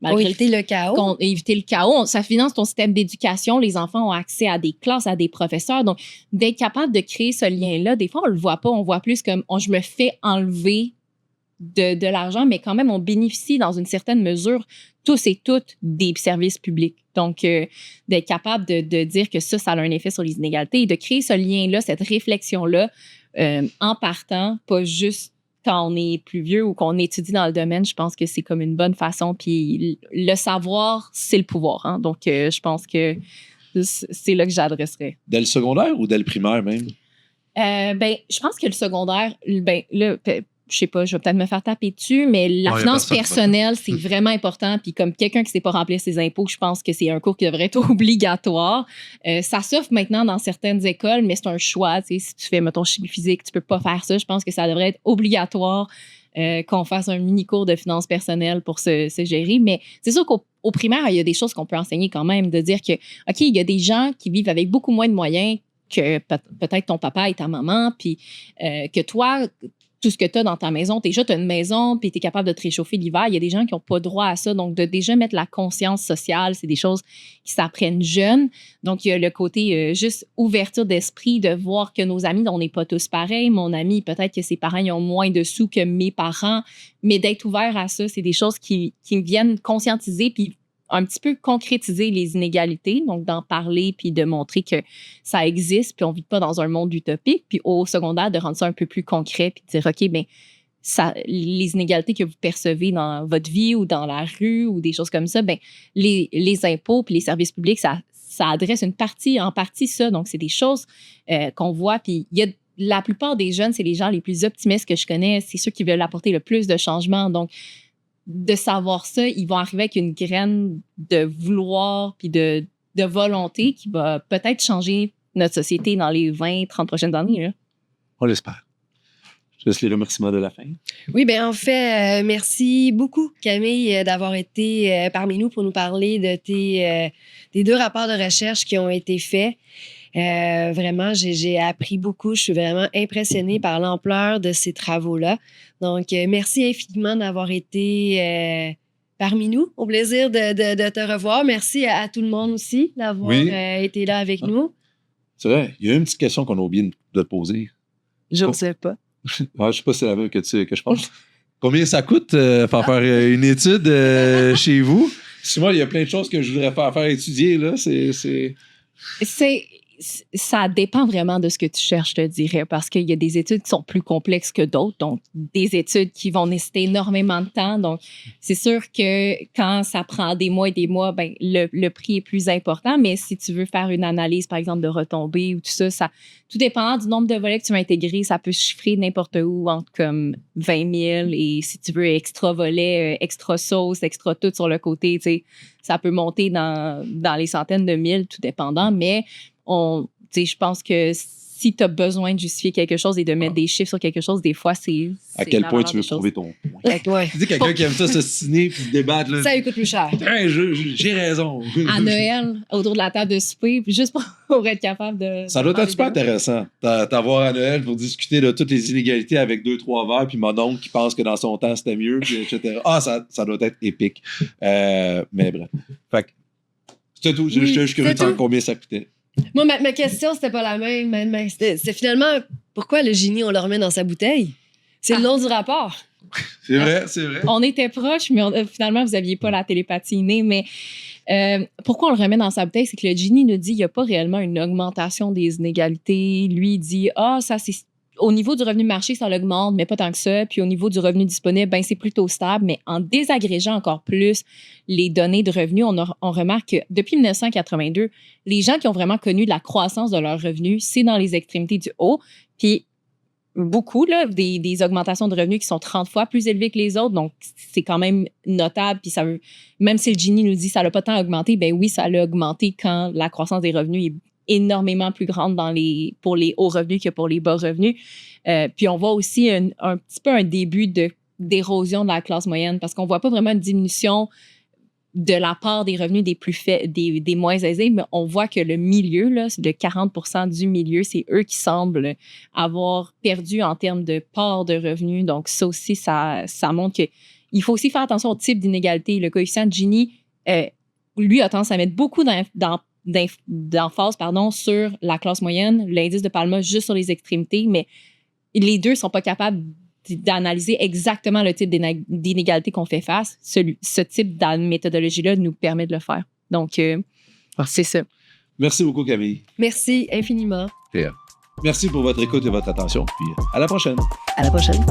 Pour éviter le chaos. Éviter le chaos. Ça finance ton système d'éducation. Les enfants ont accès à des classes, à des professeurs. Donc, d'être capable de créer ce lien-là, des fois, on le voit pas. On voit plus comme, je me fais enlever de l'argent, mais quand même, on bénéficie dans une certaine mesure, tous et toutes, des services publics. Donc, d'être capable de dire que ça a un effet sur les inégalités et de créer ce lien-là, cette réflexion-là, en partant, pas juste quand on est plus vieux ou qu'on étudie dans le domaine, je pense que c'est comme une bonne façon. Puis le savoir, c'est le pouvoir. Hein? Donc, je pense que c'est là que j'adresserais. Dès le secondaire ou dès le primaire même? Je pense que le secondaire, là, je sais pas, je vais peut-être me faire taper dessus, mais la finance personnelle, c'est vraiment important. Puis comme quelqu'un qui ne sait pas remplir ses impôts, je pense que c'est un cours qui devrait être obligatoire. Ça s'offre maintenant dans certaines écoles, mais c'est un choix. Tu sais, si tu fais, mettons, chimie physique, tu peux pas faire ça. Je pense que ça devrait être obligatoire qu'on fasse un mini-cours de finance personnelle pour se gérer. Mais c'est sûr qu'au primaire, il y a des choses qu'on peut enseigner quand même, de dire que, OK, il y a des gens qui vivent avec beaucoup moins de moyens que peut-être ton papa et ta maman, puis que toi, tout ce que tu as dans ta maison, déjà, tu as une maison, puis tu es capable de te réchauffer l'hiver. Il y a des gens qui n'ont pas droit à ça. Donc, de déjà mettre la conscience sociale, c'est des choses qui s'apprennent jeunes. Donc, il y a le côté juste ouverture d'esprit, de voir que nos amis, on n'est pas tous pareils. Mon ami, peut-être que ses parents ils ont moins de sous que mes parents, mais d'être ouvert à ça, c'est des choses qui viennent conscientiser, puis un petit peu concrétiser les inégalités, donc d'en parler puis de montrer que ça existe, puis on ne vit pas dans un monde utopique. Puis au secondaire, de rendre ça un peu plus concret puis de dire, OK, bien, les inégalités que vous percevez dans votre vie ou dans la rue ou des choses comme ça, bien, les impôts puis les services publics, ça adresse en partie ça. Donc, c'est des choses qu'on voit. Puis il y a la plupart des jeunes, c'est les gens les plus optimistes que je connais. C'est ceux qui veulent apporter le plus de changements. Donc, de savoir ça, ils vont arriver avec une graine de vouloir puis de volonté qui va peut-être changer notre société dans les 20, 30 prochaines années. Là. On l'espère. Je laisse les remerciements de la fin. Oui, bien en fait, merci beaucoup Camille d'avoir été parmi nous pour nous parler de tes 2 rapports de recherche qui ont été faits. Vraiment, j'ai appris beaucoup. Je suis vraiment impressionnée par l'ampleur de ces travaux-là. Donc, merci infiniment d'avoir été parmi nous. Au plaisir de te revoir. Merci à tout le monde aussi d'avoir été là avec nous. C'est vrai, il y a une petite question qu'on a oublié de te poser. Je ne sais pas. Je ne sais pas si c'est la même que je pense. Combien ça coûte faire une étude chez vous? Si moi, il y a plein de choses que je voudrais faire étudier, là, Ça dépend vraiment de ce que tu cherches, je te dirais, parce qu'il y a des études qui sont plus complexes que d'autres, donc des études qui vont nécessiter énormément de temps. Donc, c'est sûr que quand ça prend des mois et des mois, ben, le prix est plus important, mais si tu veux faire une analyse, par exemple, de retombées ou tout ça, tout dépendant du nombre de volets que tu vas intégrer, ça peut chiffrer n'importe où entre comme 20 000 et si tu veux extra volets, extra sauce, extra tout sur le côté, tu sais, ça peut monter dans les centaines de mille, tout dépendant, mais je pense que si tu as besoin de justifier quelque chose et de mettre des chiffres sur quelque chose, des fois, c'est à quel point tu veux prouver ton point. Tu dis quelqu'un qui aime ça s'ostiner puis se débattre. Là, ça lui coûte plus cher. Hey, j'ai raison. À Noël, autour de la table de souper, juste pour être capable de... Ça doit être super intéressant t'avoir à Noël pour discuter de toutes les inégalités avec 2-3 verres puis mon oncle qui pense que dans son temps, c'était mieux, puis etc. Ah, ça doit être épique. Mais bref. Fait que c'était tout. Je suis curieux de savoir combien ça coûtait. Moi, ma question, c'était pas la même. C'est finalement, pourquoi le génie, on le remet dans sa bouteille? C'est le nom du rapport. C'est vrai. On était proches, mais finalement, vous n'aviez pas la télépathie innée. Mais pourquoi on le remet dans sa bouteille? C'est que le génie nous dit qu'il n'y a pas réellement une augmentation des inégalités. Lui, il dit, ça, c'est... Au niveau du revenu marché, ça l'augmente, mais pas tant que ça. Puis au niveau du revenu disponible, ben, c'est plutôt stable. Mais en désagrégeant encore plus les données de revenus, on remarque que depuis 1982, les gens qui ont vraiment connu la croissance de leurs revenus, c'est dans les extrémités du haut. Puis beaucoup, là, des augmentations de revenus qui sont 30 fois plus élevées que les autres. Donc, c'est quand même notable. Puis même si le Gini nous dit que ça n'a pas tant augmenté, ben oui, ça l'a augmenté quand la croissance des revenus est énormément plus grande pour les hauts revenus que pour les bas revenus. Puis on voit aussi un petit peu un début d'érosion de la classe moyenne parce qu'on ne voit pas vraiment une diminution de la part des revenus des moins aisés, mais on voit que le milieu, là, de 40% du milieu, c'est eux qui semblent avoir perdu en termes de part de revenus. Donc ça aussi, ça montre qu'il faut aussi faire attention au type d'inégalité. Le coefficient de Gini, lui, a tendance à mettre beaucoup d'emphase sur la classe moyenne, l'indice de Palma juste sur les extrémités, mais les deux ne sont pas capables d'analyser exactement le type d'inégalité qu'on fait face, ce type de méthodologie-là nous permet de le faire. Donc, c'est ça. Merci beaucoup, Camille. Merci infiniment. Merci pour votre écoute et votre attention. Puis à la prochaine. À la prochaine.